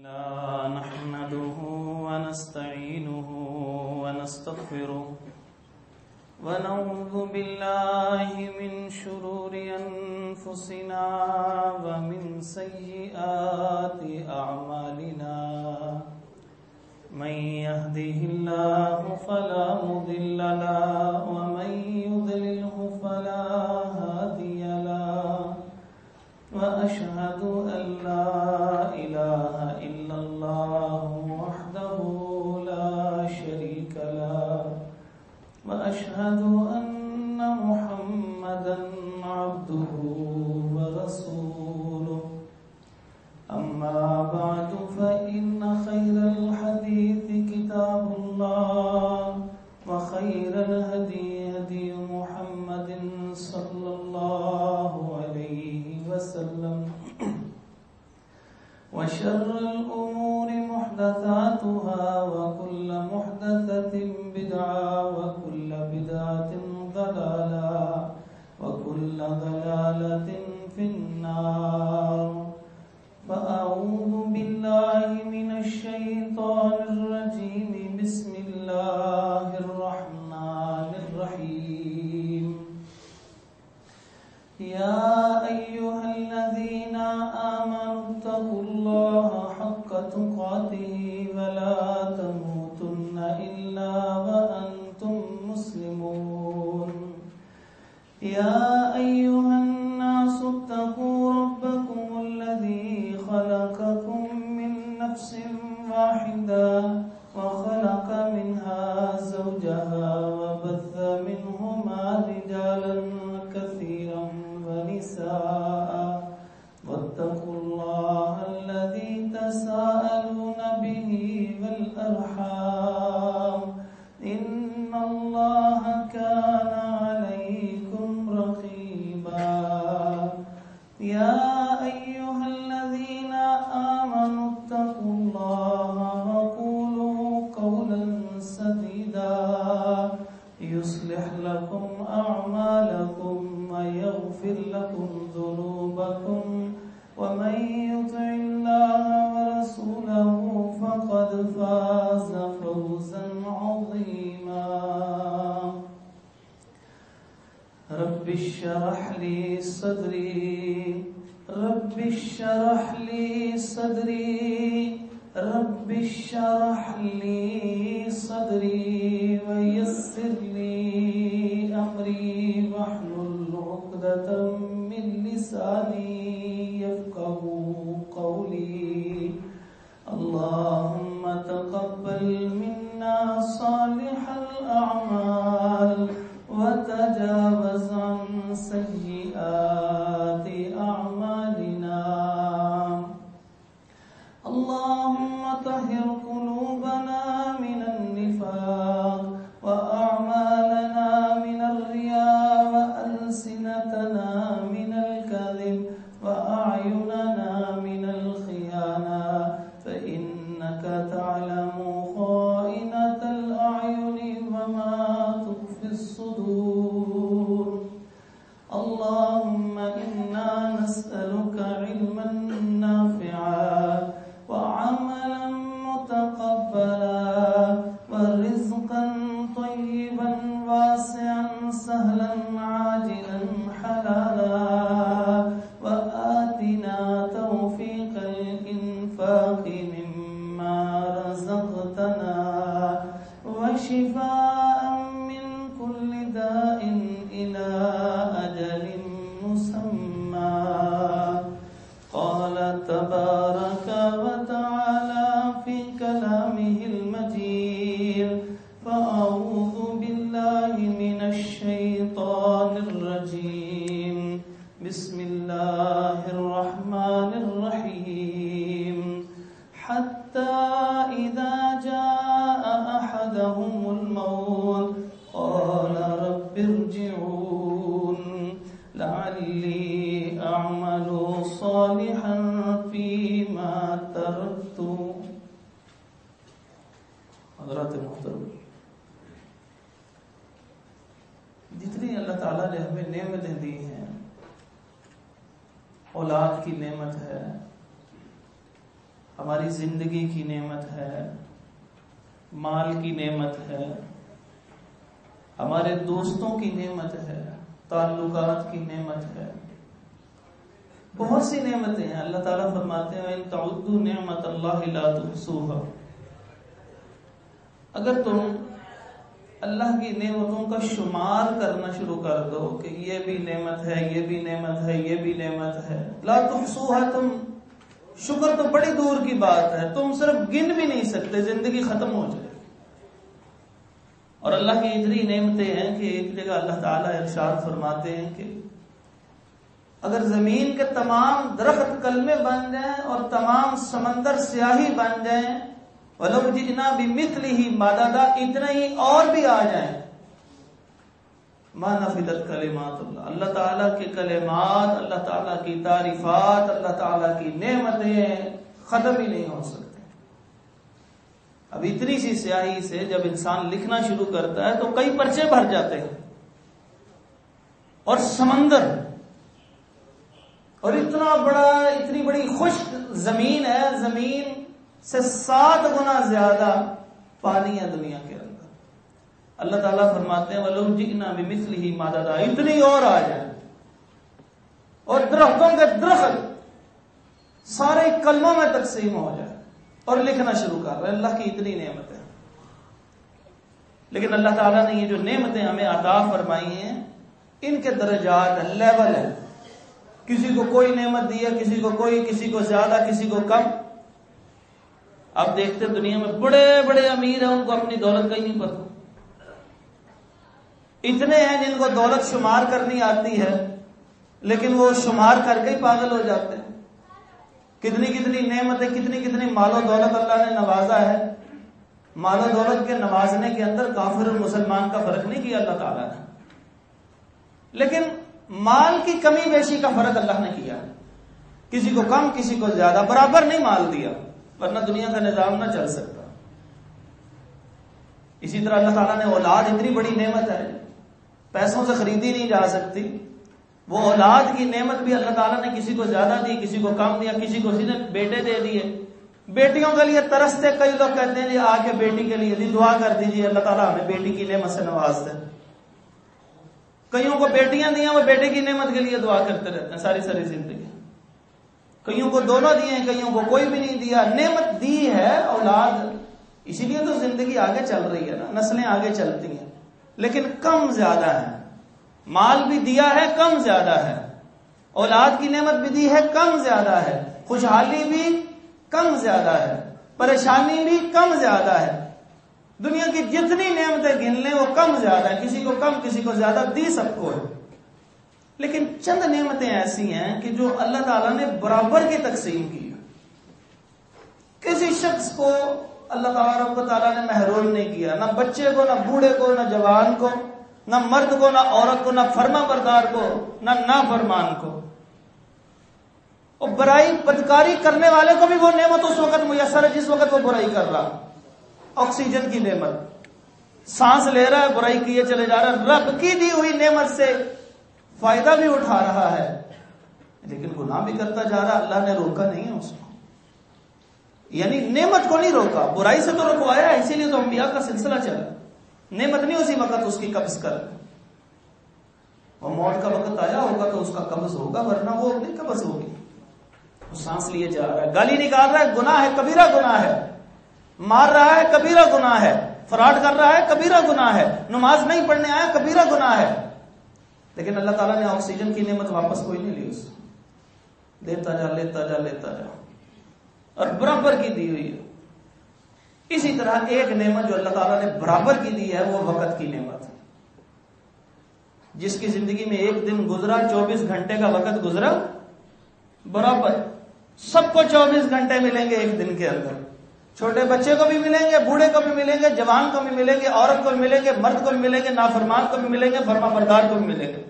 لا نحمده ونستعينه ونستغفره ونعوذ بالله من شرور أنفسنا ومن سيئات أعمالنا من يهده الله فلا مضل له ومن يضلله فلا هادي له وأشهد أن لا إله إلا الله وحده لا شريك له وأشهد أن محمدا عبده ورسوله أما بعد فإن خير الحديث كتاب الله وخير الهدي هدي محمد صلى الله عليه وسلم وشر الأمور محدثاتها وكل محدثة بدعة وكل بدعة ضلالة وكل ضلالة في النار فأعوذ بالله من الشيطان الرجيم بسم الله الرحمن الرحيم يا أيها الذين آمنوا اتقوا الله حق تقاته ولا تموتن إلا وأنتم مسلمون يا أيها الناس اتقوا ربكم الذي خلقكم من نفس واحدة وخلق منها زوجها وبث منهما رجالا كثيرا ونساء واتقوا الله الذي تساءلون به والأرحام إن الله كان عليكم رقيبا يا أيها الذين آمنوا اتقوا الله وقولوا قولا سديدا يصلح لكم أعمالكم ويغفر لكم ذنوبكم ومن يطع الله ورسوله فقد فاز فوزا عظيما رب اشرح لي صدري رب اشرح لي صدري رب اشرح لي صدري ويسر لي أمري واحلل عقدة من لساني يفقهوا قولي اللهم تقبل منا صالح الأعمال وتجاوز عن سيئات أعمالنا اللهم طهر قلوبنا من النفاق وأعمالنا من الرياء وألسنتنا من الكذب وأعيننا من الخيانة فإنك تعلم خائنة الأعين وما تخفي الصدور اللهم إنا نسألك علما نافعا وعملا متقبلا ورزقا طيبا واسعا سهلا عاجلا حلالا وآتنا توفيق الإنفاق مما رزقتنا وشفاء من كل داء إلى أجل مسمى قال تبارك وتعالى في كلامه المجيد فأعوذ بالله من الشيطان الرجيم بسم الله الرحمن الرحيم حتى إذا جاء أحدهم الموت قال رب ارجعون لعلي أعمل صالحا فيما تركت حضرات محترم جتنی اللہ تعالیٰ نے ہمیں نعمتیں دی ہیں اولاد کی نعمت ہے، ہماری زندگی کی نعمت ہے، مال کی نعمت ہے، ہمارے دوستوں کی نعمت ہے، تعلقات کی نعمت ہے، بہت سی نعمتیں ہیں۔ اللہ تعالیٰ فرماتے ہیں وَإِن تَعُدُّوا نِعْمَتَ اللَّهِ لَا تُحْصُوهَا، اگر تم اللہ کی نعمتوں کا شمار کرنا شروع کر دو کہ یہ بھی نعمت ہے، یہ بھی نعمت ہے، یہ بھی نعمت ہے، لا تحصوها، تم شکر تو بڑی دور کی بات ہے، تم صرف گن بھی نہیں سکتے، زندگی ختم ہو جائے۔ اور اللہ کی اتنی نعمتیں ہیں کہ ایک جگہ اللہ تعالیٰ ارشاد فرماتے ہیں کہ اگر زمین کے تمام درخت کلمے بن جائیں اور تمام سمندر سیاہی بن جائیں، وَلَوْ جِئْنَا بِمِثْلِهِ مَدَدًا، اتنا ہی اور بھی آ جائیں، مَا نَفِدَتْ كَلِمَاتُ اللَّهِ، اللہ تعالیٰ کے کلمات، اللہ تعالیٰ کی تعریفات، اللہ تعالیٰ کی نعمتیں ختم ہی نہیں ہو سکتے۔ اب اتنی سی سیاہی سے جب انسان لکھنا شروع کرتا ہے تو کئی پرچے بھر جاتے ہیں، اور سمندر، اور اتنی بڑی خشک زمین ہے، زمین سے 7 گنا زیادہ پانی ہے دنیا کے اندر۔ اللہ تعالیٰ فرماتے ہیں وَلَوْ جِئْنَا بِمِثْلِهِ مَدَدًا، اتنی اور آ جائیں، اور درختوں کے درخت سارے کلموں میں تقسیم ہو جائے اور لکھنا شروع کر رہے ہیں۔ اللہ کی اتنی نعمتیں، لیکن اللہ تعالیٰ نے یہ جو نعمتیں ہمیں عطا فرمائی ہیں ان کے درجات ہیں، لیول ہے، کسی کو کوئی نعمت دی ہے، کسی کو کوئی، کسی کو زیادہ، کسی کو کم۔ آپ دیکھتے دنیا میں بڑے بڑے امیر ہیں، ان کو اپنی دولت کا ہی نہیں پتہ، اتنے ہیں جن کو دولت شمار کرنی آتی ہے لیکن وہ شمار کر کے ہی پاگل ہو جاتے ہیں۔ کتنی کتنی نعمتیں، کتنی مال و دولت اللہ نے نوازا ہے۔ مال و دولت کے نوازنے کے اندر کافر اور مسلمان کا فرق نہیں کیا اللہ تعالیٰ نے، لیکن مال کی کمی بیشی کا فرق اللہ نے کیا، کسی کو کم کسی کو زیادہ، برابر نہیں مال دیا، ورنہ دنیا کا نظام نہ چل سکتا۔ اسی طرح اللہ تعالیٰ نے اولاد، اتنی بڑی نعمت ہے، پیسوں سے خریدی نہیں جا سکتی، وہ اولاد کی نعمت بھی اللہ تعالیٰ نے کسی کو زیادہ دی، کسی کو کم دیا، کسی کو سیدھے بیٹے دے دیے۔ بیٹیوں کے لیے ترستے کئی لوگ کہتے ہیں جی آ کے بیٹی کے لیے دعا کر دیجیے اللہ تعالیٰ ہمیں بیٹی کی نعمت سے نواز دے۔ کئیوں کو بیٹیاں دیا، وہ بیٹے کی نعمت کے لیے دعا کرتے رہتے ہیں ساری زندگی۔ کئیوں کو دونوں دیے ہیں، کئیوں کو کوئی بھی نہیں دیا۔ نعمت دی ہے اولاد، اسی لیے تو زندگی آگے چل رہی ہے نا، نسلیں آگے چلتی ہیں، لیکن کم زیادہ ہے۔ مال بھی دیا ہے، کم زیادہ ہے، اولاد کی نعمت بھی دی ہے، کم زیادہ ہے، خوشحالی بھی کم زیادہ ہے، پریشانی بھی کم زیادہ ہے۔ دنیا کی جتنی نعمتیں گن لیں وہ کم زیادہ ہے، کسی کو کم کسی کو زیادہ، دی سب کو ہے۔ لیکن چند نعمتیں ایسی ہیں کہ جو اللہ تعالیٰ نے برابر کی تقسیم کی، کسی شخص کو اللہ تعالیٰ نے محروم نہیں کیا، نہ بچے کو، نہ بوڑھے کو، نہ جوان کو، نہ مرد کو، نہ عورت کو، نہ فرما بردار کو، نہ نافرمان کو۔ اور برائی بدکاری کرنے والے کو بھی وہ نعمت اس وقت میسر ہے جس وقت وہ برائی کر رہا۔ آکسیجن کی نعمت، سانس لے رہا ہے، برائی کیے چلے جا رہا ہے، رب کی دی ہوئی نعمت سے فائدہ بھی اٹھا رہا ہے لیکن گناہ بھی کرتا جا رہا۔ اللہ نے روکا نہیں ہے اس کو، یعنی نعمت کو نہیں روکا، برائی سے تو رکوایا، اسی لیے تو انبیاء کا سلسلہ چلا۔ نعمت نہیں اسی وقت اس کی قبض کر، وہ موت کا وقت آیا ہوگا تو اس کا قبض ہوگا، ورنہ وہ نہیں قبض ہوگی۔ وہ سانس لیے جا رہا ہے، گالی نکال رہا ہے، گناہ ہے، کبیرہ گناہ ہے، مار رہا ہے، کبیرہ گناہ ہے، فراڈ کر رہا ہے، کبیرہ گناہ ہے، نماز نہیں پڑھنے آیا، کبیرہ گناہ ہے، لیکن اللہ تعالیٰ نے آکسیجن کی نعمت واپس کوئی نہیں لی، اس لیتا جا لیتا جا لیتا جا، اور برابر کی دی ہوئی ہے۔ اسی طرح ایک نعمت جو اللہ تعالیٰ نے برابر کی دی ہے وہ وقت کی نعمت ہے۔ جس کی زندگی میں ایک دن گزرا، 24 گھنٹے کا وقت گزرا، برابر سب کو 24 گھنٹے ملیں گے ایک دن کے اندر، چھوٹے بچے کو بھی ملیں گے، بوڑھے کو بھی ملیں گے، جوان کو بھی ملیں گے، عورت کو بھی ملیں گے، مرد کو بھی ملیں گے، نافرمان کو بھی ملیں گے، فرما بردار کو بھی ملیں گے۔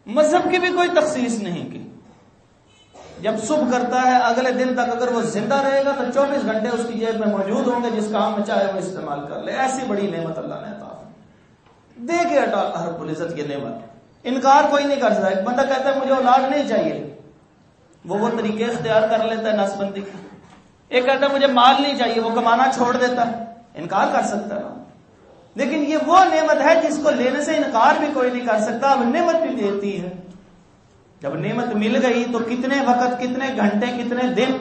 مذہب کی بھی کوئی تخصیص نہیں کی، جب صبح کرتا ہے اگلے دن تک اگر وہ زندہ رہے گا تو 24 گھنٹے اس کی جیب میں موجود ہوں گے، جس کام میں چاہے وہ استعمال کر لے۔ ایسی بڑی نعمت اللہ نے عطا دے کے ہٹا اللہ رب العزت کی نعمت، انکار کوئی نہیں کر سکتا۔ ایک بندہ کہتا ہے مجھے اولاد نہیں چاہیے، وہ طریقے اختیار کر لیتا ہے نسبندی کے، ایک کہتا ہے مجھے مال نہیں چاہیے، وہ کمانا چھوڑ دیتا ہے، انکار کر سکتا ہے. لیکن یہ وہ نعمت ہے جس کو لینے سے انکار بھی کوئی نہیں کر سکتا. اب نعمت بھی دیتی ہے. جب نعمت مل گئی تو کتنے وقت، کتنے گھنٹے، کتنے دن،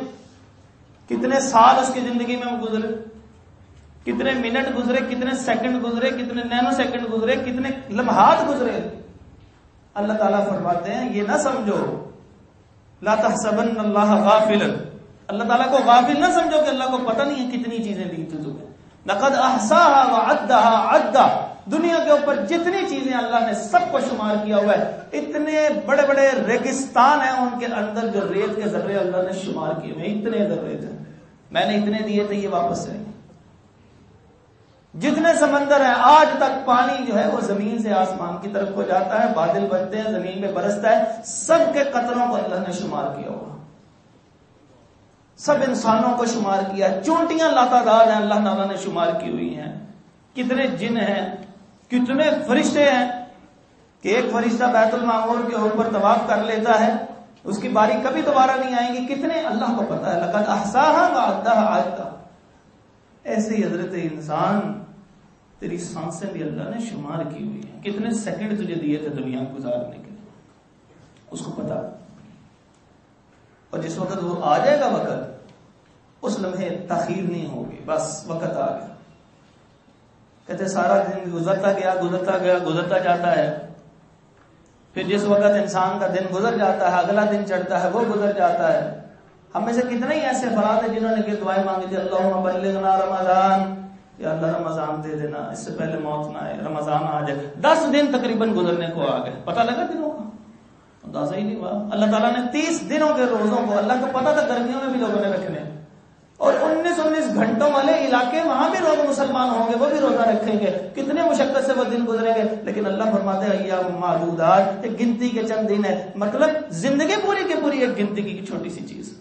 کتنے سال اس کی زندگی میں گزرے، کتنے منٹ گزرے، کتنے سیکنڈ گزرے، کتنے نینو سیکنڈ گزرے، کتنے لمحات گزرے. اللہ تعالیٰ فرماتے ہیں یہ نہ سمجھو، لا تحسبن اللہ غافلا، اللہ تعالیٰ کو غافل نہ سمجھو کہ اللہ کو پتہ نہیں ہے کتنی چیزیں دی تھی تمہیں. لقد احصاها وعدها عدا، دنیا کے اوپر جتنی چیزیں اللہ نے سب کو شمار کیا ہوا ہے. اتنے بڑے بڑے ریگستان ہیں، ان کے اندر جو ریت کے ذرے اللہ نے شمار کیے ہوئے، اتنے ذرے تھے، میں نے اتنے دیے تھے، یہ واپس رہیں گے. جتنے سمندر ہیں، آج تک پانی جو ہے وہ زمین سے آسمان کی طرف کو جاتا ہے، بادل بنتے ہیں، زمین پہ برستا ہے، سب کے قطروں کو اللہ نے شمار کیا ہوا، سب انسانوں کو شمار کیا. چونٹیاں لاتعداد ہیں، اللہ تعالیٰ نے شمار کی ہوئی ہیں. کتنے جن ہیں، کتنے فرشتے ہیں کہ ایک فرشتہ بیت المعمور کے اوپر طواف کر لیتا ہے، اس کی باری کبھی دوبارہ نہیں آئیں گی. کتنے اللہ کو پتا ہے. لقد احصاها وعدها عدا. ایسے ہی حضرت انسان تیری سانسیں بھی اللہ نے شمار کی ہوئی ہیں. کتنے سیکنڈ تجھے دیے تھے دنیا گزارنے کے لیے، اس کو پتا. اور جس وقت وہ آ جائے گا وقت، اس لمحے تاخیر نہیں ہوگی، بس وقت آ گیا. کہتے سارا دن گزرتا گیا گزرتا گیا گزرتا جاتا ہے. پھر جس وقت انسان کا دن گزر جاتا ہے، اگلا دن چڑھتا ہے، وہ گزر جاتا ہے. ہم میں سے کتنے ہی ایسے افراد ہیں جنہوں نے کہ دعائیں مانگی تھی، اللہم بلغنا رمضان، یا اللہ رمضان دے دینا، اس سے پہلے موت نہ آئے، رمضان آ جائے. 10 دن تقریباً گزرنے کو آ گئے، پتہ لگا دنوں کا اندازہ ہی نہیں ہوا. اللہ تعالیٰ نے 30 دنوں کے روزوں کو، اللہ کو پتا تھا گرمیوں میں بھی لوگوں نے رکھنے، اور 19 گھنٹوں والے علاقے وہاں بھی لوگ مسلمان ہوں گے، وہ بھی روزہ رکھیں گے. کتنے مشقت سے وہ دن گزریں گے. لیکن اللہ فرماتے ہیں ایام معدودات، ایک گنتی کے چند دن ہے. مطلب زندگی پوری کی پوری ایک گنتی کی چھوٹی سی چیز.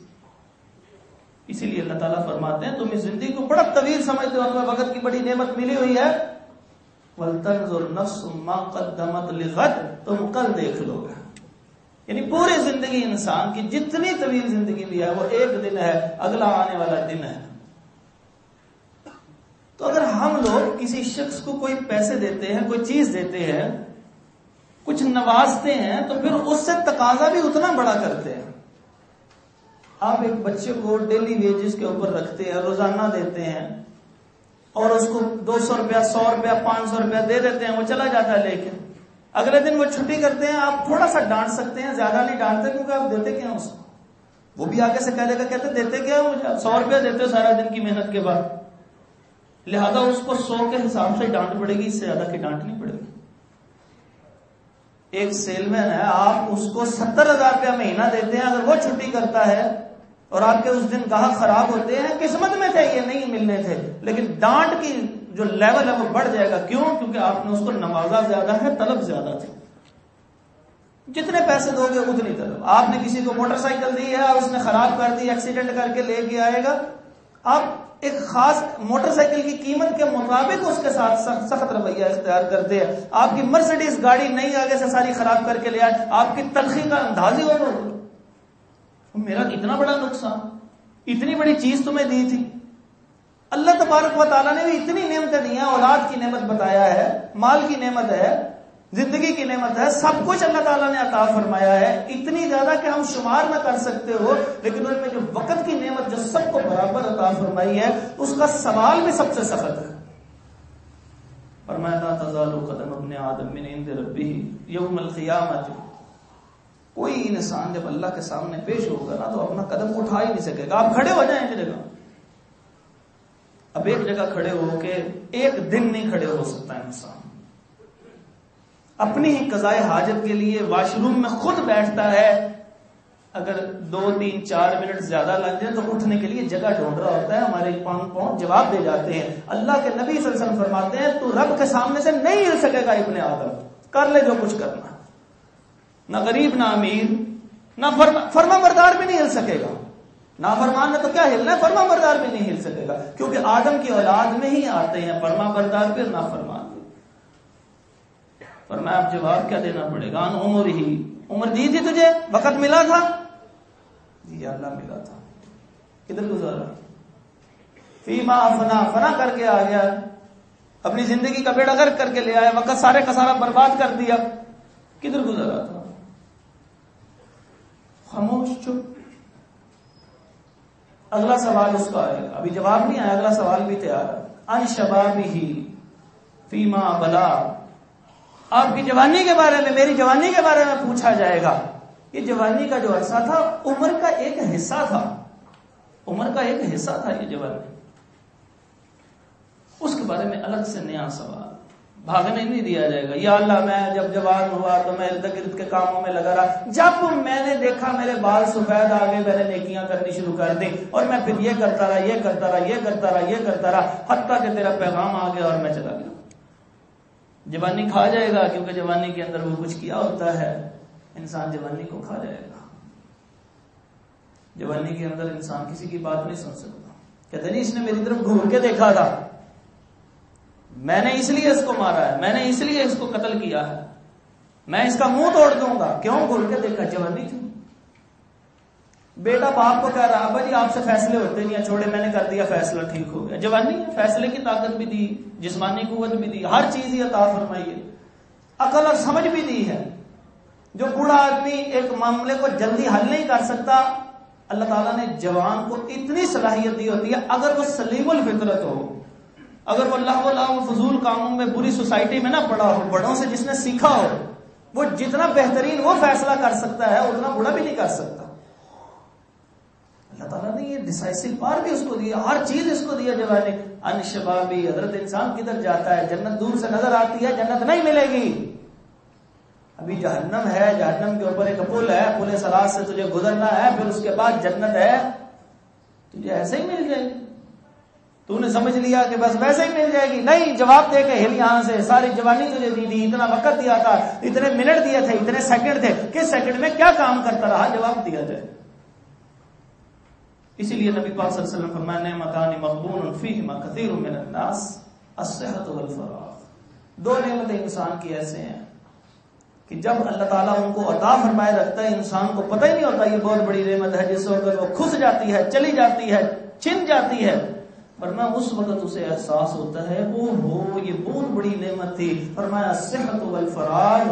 اسی لیے اللہ تعالیٰ فرماتے ہیں تم اس زندگی کو بڑا طویل سمجھتے ہو، تمہیں وقت کی بڑی نعمت ملی ہوئی ہے. وَلْتَنْظُرْ نَفْسٌ مَا قَدَّمَتْ لِغَدٍ، تم کل دیکھ لو گے. یعنی پوری زندگی انسان کی جتنی طویل زندگی بھی ہے وہ ایک دن ہے، اگلا آنے والا دن ہے. تو اگر ہم لوگ کسی شخص کو کوئی پیسے دیتے ہیں، کوئی چیز دیتے ہیں، کچھ نوازتے ہیں، تو پھر اس سے تقاضا بھی اتنا بڑا کرتے ہیں. آپ ایک بچے کو ڈیلی ویجز کے اوپر رکھتے ہیں، روزانہ دیتے ہیں، اور اس کو 200 روپیہ، 100 روپیہ، 500 روپیہ دے دیتے ہیں، وہ چلا جاتا ہے لے کے. اگلے دن وہ چھٹی کرتے ہیں، آپ تھوڑا سا ڈانٹ سکتے ہیں، زیادہ نہیں ڈانٹتے کیونکہ آپ دیتے کیا اس کو. وہ بھی آگے سے کہہ دے گا، کہتے دیتے کیا مجھے، 100 روپیہ دیتے سارا دن کی محنت کے بعد، لہذا اس کو 100 کے حساب سے ڈانٹ پڑے گی، اس سے زیادہ کی ڈانٹ نہیں پڑے گی. ایک سیل مین ہے، آپ اس کو 70,000 روپیہ مہینہ دیتے ہیں، اگر وہ چھٹی کرتا ہے اور آپ کے اس دن گاہک خراب ہوتے ہیں، قسمت میں تھے یہ نہیں ملنے تھے، لیکن ڈانٹ کی جو لیول ہے وہ بڑھ جائے گا. کیوں؟ کیونکہ آپ نے اس کو نوازا زیادہ ہے، طلب زیادہ تھی. جتنے پیسے دو گے اتنی طلب. آپ نے کسی کو موٹر سائیکل دی ہے اور اس نے خراب کر دی، ایکسیڈنٹ کر کے لے کے آئے گا، آپ ایک خاص موٹر سائیکل کی قیمت کے مطابق اس کے ساتھ سخت رویہ اختیار کرتے ہیں. آپ کی مرسیڈیز گاڑی نئی آگے سے ساری خراب کر کے لے آئے، آپ کی تلخی کا انداز ہی ہو، میرا اتنا بڑا نقصان، اتنی بڑی چیز تمہیں دی تھی. اللہ تبارک و تعالیٰ نے بھی اتنی نعمتیں دی ہیں، اولاد کی نعمت بتایا ہے، مال کی نعمت ہے، زندگی کی نعمت ہے، سب کچھ اللہ تعالیٰ نے عطا فرمایا ہے، اتنی زیادہ کہ ہم شمار نہ کر سکتے ہو. لیکن ان میں جو وقت کی نعمت جو سب کو برابر عطا فرمائی ہے، اس کا سوال بھی سب سے سخت ہے. فرمایا لا تزال قدم ابن آدم من عند ربہ یوم القیامۃ. کوئی انسان جب اللہ کے سامنے پیش ہوگا نا تو اپنا قدم اٹھا ہی نہیں سکے گا. آپ کھڑے ہو جائیں ایک جگہ، اب ایک جگہ کھڑے ہو کے ایک دن نہیں کھڑے ہو سکتا انسان. اپنی ہی قضائے حاجت کے لیے واش روم میں خود بیٹھتا ہے، اگر 2 3 4 منٹ زیادہ لگ جائے تو اٹھنے کے لیے جگہ ڈھونڈ رہا ہوتا ہے. ہمارے پاؤں جواب دے جاتے ہیں. اللہ کے نبی صلی اللہ علیہ وسلم فرماتے ہیں تو رب کے سامنے سے نہیں ہل سکے گا ابن آدم، کر لے جو کچھ کرنا. نہ غریب نہ امیر نہ فرما بردار بھی نہیں ہل سکے گا. نافرمان نے تو کیا ہلنا ہے، فرما بردار بھی نہیں ہل سکے گا، کیونکہ آدم کی اولاد میں ہی آتے ہیں فرما بردار بھی اور نافرمان بھی. فرمایا اب جواب کیا دینا پڑے گا. ان عمر ہی، عمر دی تھی تجھے، وقت ملا تھا، جی اللہ ملا تھا. کدھر گزارا؟ فیما افنا، فنا کر کے آ گیا، اپنی زندگی کا بیڑا غرق کر کے لے آیا، وقت سارے کا سارا برباد کر دیا. کدھر گزرا تھا؟ خاموش، چپ. اگلا سوال اس کا آئے گا، ابھی جواب نہیں آیا، اگلا سوال بھی تیار ہے. ان شبابہ فیما بلا، آپ کی جوانی کے بارے میں، میری جوانی کے بارے میں پوچھا جائے گا. یہ جوانی کا جو عرصہ تھا عمر کا ایک حصہ تھا، عمر کا ایک حصہ تھا یہ جوانی. اس کے بارے میں الگ سے نیا سوال. بھاگنے نہیں دیا جائے گا. یا اللہ میں جب جوان ہوا تو میں ارد گرد کے کاموں میں لگا رہا، جب میں نے دیکھا میرے بال سفید آ گئے میں نے نیکیاں کرنی شروع کر دی، اور میں پھر یہ کرتا رہا، یہ کرتا رہا، یہ کرتا رہا، یہ کرتا رہا، حتیٰ کہ تیرا پیغام آ گیا اور میں چلا گیا. جوانی کھا جائے گا، کیونکہ جوانی کے اندر وہ کچھ کیا ہوتا ہے، انسان جوانی کو کھا جائے گا. جوانی کے اندر انسان کسی کی بات نہیں سن سکتا. کہتے نہیں اس نے میری طرف گھور کے دیکھا تھا، میں نے اس لیے اس کو مارا ہے، میں نے اس لیے اس کو قتل کیا ہے، میں اس کا منہ توڑ دوں گا. کیوں گھور کے دیکھا؟ جوانی تھی. بیٹا باپ کو کہہ رہا، ابا جی آپ سے فیصلے ہوتے نہیں ہیں، چھوڑے میں نے کر دیا فیصلہ، ٹھیک ہو گیا. جوانی ہے، فیصلے کی طاقت بھی دی، جسمانی قوت بھی دی، ہر چیز ہی عطا فرمائی ہے، عقل اور سمجھ بھی دی ہے. جو بوڑھا آدمی ایک معاملے کو جلدی حل نہیں کر سکتا، اللہ تعالیٰ نے جوان کو اتنی صلاحیت دی ہوتی ہے، اگر وہ سلیم الفطرت ہو، اگر وہ اللہ و فضول کاموں میں، بری سوسائٹی میں نہ پڑا ہو، بڑوں سے جس نے سیکھا ہو، وہ جتنا بہترین وہ فیصلہ کر سکتا ہے اتنا بڑا بھی نہیں کر سکتا. اللہ تعالیٰ نے یہ ڈیسائسو پار بھی اس کو دیا، ہر چیز اس کو دیا. جوانی ان شبابی، حضرت انسان کدھر جاتا ہے؟ جنت دور سے نظر آتی ہے، جنت نہیں ملے گی. ابھی جہنم ہے، جہنم کے اوپر ایک پل ہے، پل صراط سے تجھے گزرنا ہے، پھر اس کے بعد جنت ہے. تجھے ایسے ہی مل جائے گی؟ تو نے سمجھ لیا کہ بس ویسے ہی مل جائے گی؟ نہیں، جواب دے کے ہل یہاں سے. ساری جوانی تجھے دی تھی، اتنا وقت دیا تھا، اتنے منٹ دیے تھے، اتنے سیکنڈ تھے، کس سیکنڈ میں کیا کام کرتا رہا، جواب دیا جائے. اسی لیے نبی پاک صلی اللہ علیہ وسلم فرمایا نعمتان مغبون فیہما کثیر من الناس الصحت والفراغ. دو نعمتیں انسان کی ایسے ہیں کہ جب اللہ تعالیٰ ان کو عطا فرمائے رکھتا ہے، انسان کو پتہ ہی نہیں ہوتا یہ بہت بڑی نعمت ہے، جس وقت وہ کھس جاتی ہے، چلی جاتی ہے، چھن جاتی ہے، فرمایا اس وقت اسے احساس ہوتا ہے وہ یہ بہت بڑی نعمت تھی. فرمایا صحت والفراغ،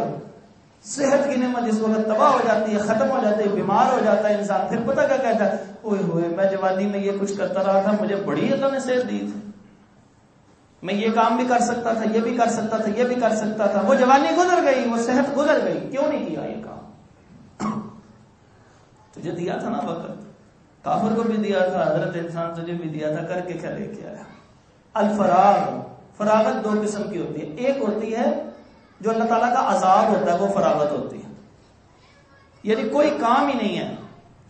صحت کی نعمت اس وقت تباہ ہو جاتی ہے، ختم ہو جاتی ہے، بیمار ہو جاتا ہے انسان. پھر پتہ کیا کہتا ہے؟ اوئے ہوئے میں جوانی میں یہ کچھ کرتا رہا تھا، مجھے بڑی اللہ نے صحت دی تھی، میں یہ کام بھی کر سکتا تھا، یہ بھی کر سکتا تھا، یہ بھی کر سکتا تھا. وہ جوانی گزر گئی، وہ صحت گزر گئی، کیوں نہیں کیا یہ کام؟ تجھے دیا تھا نا وقت، کافر کو بھی دیا تھا، حضرت انسان تجھے بھی دیا تھا، کر کے کیا لے کے آیا؟ الفراغ. فراغت دو قسم کی ہوتی ہے، ایک ہوتی ہے جو اللہ تعالیٰ کا عذاب ہوتا ہے، وہ فراغت ہوتی ہے. یعنی کوئی کام ہی نہیں ہے،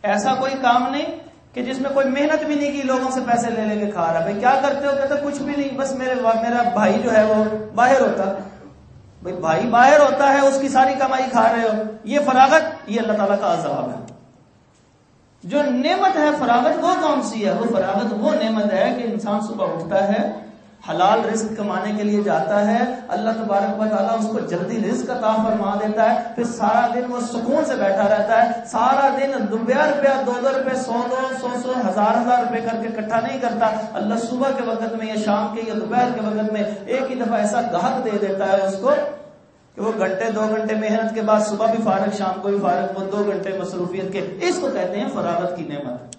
ایسا کوئی کام نہیں کہ جس میں کوئی محنت بھی نہیں کی، لوگوں سے پیسے لے لے کے کھا رہا. بھائی کیا کرتے ہو؟ کہتے کچھ بھی نہیں، بس میرا بھائی جو ہے وہ باہر ہوتا. بھائی بھائی باہر ہوتا ہے، اس کی ساری کمائی کھا رہے ہو. یہ فراغت، یہ اللہ تعالیٰ کا عذاب ہے. جو نعمت ہے فراغت، وہ کون سی ہے؟ وہ فراغت وہ نعمت ہے کہ انسان صبح اٹھتا ہے، حلال رزق کمانے کے لیے جاتا ہے، اللہ تبارک و تعالیٰ اس کو جلدی رزق عطا فرما دیتا ہے، پھر سارا دن وہ سکون سے بیٹھا رہتا ہے، سارا دن روپیہ 2 روپے 100 ہزار روپے کر کے اکٹھا نہیں کرتا. اللہ صبح کے وقت میں یا شام کے یا دوپہر کے وقت میں ایک ہی دفعہ ایسا گاہک دے دیتا ہے اس کو کہ وہ 2 گھنٹے محنت کے بعد صبح بھی فارغ، شام کو بھی فارغ، وہ 2 گھنٹے مصروفیت کے. اس کو کہتے ہیں فراغت کی نعمت.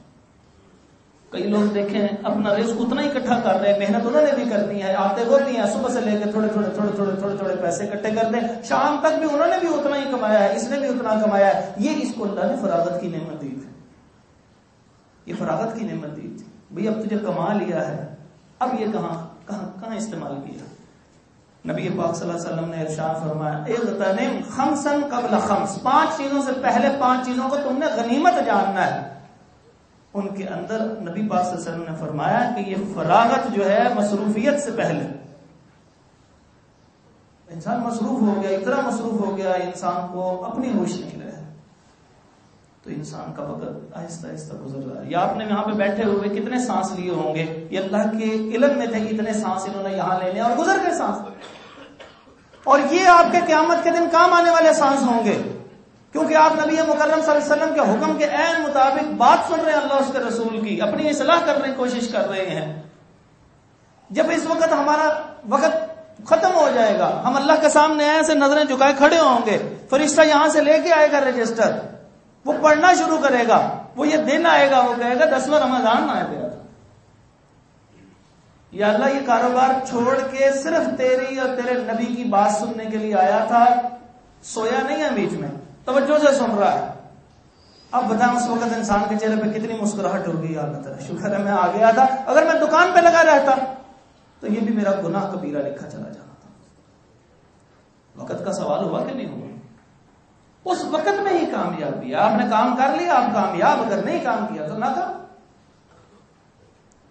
کئی لوگ دیکھیں اپنا رزق اتنا ہی اکٹھا کر رہے ہیں، محنت انہوں نے بھی کرنی ہے، آتے وہ بھی ہیں، صبح سے لے کے تھوڑے پیسے اکٹھے کر دیں، شام تک بھی انہوں نے بھی اتنا ہی کمایا ہے، اس نے بھی اتنا کمایا ہے. یہ اس کو اللہ نے فراغت کی نعمت دی تھی، یہ فراغت کی نعمت دی تھی. بھئی اب تجھے کما لیا ہے، اب یہ کہاں استعمال کیا؟ نبی پاک صلی اللہ علیہ وسلم نے ارشاد فرمایا اغتنم خمسا قبل خمس، 5 چیزوں سے پہلے 5 چیزوں کو تم نے غنیمت جاننا ہے. ان کے اندر نبی پاک صلی اللہ علیہ وسلم نے فرمایا کہ یہ فراغت جو ہے مصروفیت سے پہلے. انسان مصروف ہو گیا، اتنا مصروف ہو گیا، انسان کو اپنی ہوش نہیں رہے، تو انسان کا وقت آہستہ آہستہ گزر رہا ہے. یا آپ نے یہاں پہ بیٹھے ہوئے کتنے سانس لیے ہوں گے، یہ اللہ کے علم میں تھے، اتنے سانس انہوں نے یہاں لے لیا اور گزر گئے سانس. اور یہ آپ کے قیامت کے دن کام آنے والے سانس ہوں گے، کیونکہ آپ نبی مکرم صلی اللہ علیہ وسلم کے حکم کے عین مطابق بات سن رہے ہیں، اللہ اس کے رسول کی، اپنی اصلاح کرنے کی کوشش کر رہے ہیں. جب اس وقت ہمارا وقت ختم ہو جائے گا، ہم اللہ کے سامنے ایسے نظریں جھکائے کھڑے ہوں گے، فرشتہ یہاں سے لے کے آئے گا رجسٹر، وہ پڑھنا شروع کرے گا، وہ یہ دن آئے گا، وہ کہے گا 10واں رمضان آیا گیا تھا، یا اللہ یہ کاروبار چھوڑ کے صرف تیری اور تیرے نبی کی بات سننے کے لیے آیا تھا، سویا نہیں ہے بیچ میں، توجہ سے سن رہا ہے۔ اب بتائیں اس وقت انسان کے چہرے پہ کتنی مسکراہٹ ہوگی، اللہ تعالیٰ شکر ہے میں آ گیا تھا، اگر میں دکان پہ لگا رہتا تو یہ بھی میرا گناہ کبیرہ لکھا چلا جانا تھا۔ وقت کا سوال ہوا کہ نہیں ہوا؟ اس وقت میں ہی کامیابی ہے، آپ نے کام کر لیا آپ کامیاب، اگر نہیں کام کیا تو ناکام۔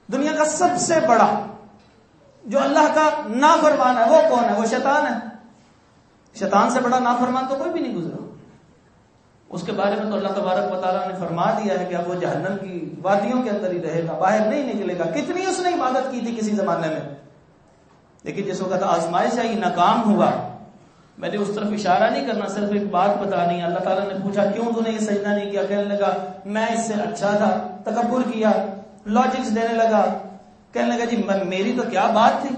دنیا کا سب سے بڑا جو اللہ کا نافرمان ہے وہ کون ہے؟ وہ شیطان ہے۔ شیطان سے بڑا نافرمان تو کوئی بھی نہیں گزرا۔ اس کے بارے میں تو اللہ تبارک و تعالیٰ نے فرما دیا ہے کہ اب وہ جہنم کی وادیوں کے اندر ہی رہے گا، باہر نہیں نکلے گا۔ کتنی اس نے عبادت کی تھی کسی زمانے میں، لیکن جس وقت آزمائش آئی ناکام ہوا۔ میں نے اس طرف اشارہ نہیں کرنا، صرف ایک بات بتانی ہے۔ اللہ تعالیٰ نے پوچھا کیوں تو نے یہ سجدہ نہیں کیا؟ کہنے لگا میں اس سے اچھا تھا، تکبر کیا، لاجکس دینے لگا، کہنے لگا جی میری تو کیا بات تھی،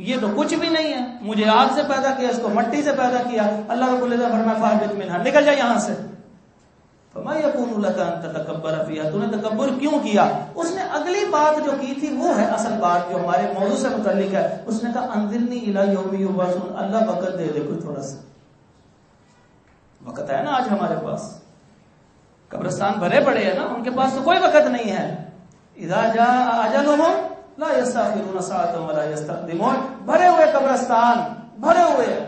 یہ تو کچھ بھی نہیں ہے، مجھے آگ سے پیدا کیا، اس کو مٹی سے پیدا کیا۔ اللہ رب العزت فرمایا فاہبط منہا، نکل جا یہاں سے۔ فما یکون لک ان تتکبر فیہا، تو نے تکبر کیوں کیا؟ اس نے اگلی بات جو کی تھی وہ ہے اصل بات جو ہمارے موضوع سے متعلق ہے۔ اس نے کہا انذرنی الی یوم یبعثون، اللہ وقت دے دے کوئی تھوڑا سا وقت ہے نا آج ہمارے پاس، قبرستان بھرے پڑے ہیں نا، ان کے پاس تو کوئی وقت نہیں ہے۔ اذا جاء اجلهم لا یستأخرون ساعۃ ولا یستقدمون، بھرے ہوئے قبرستان بھرے ہوئے ہیں۔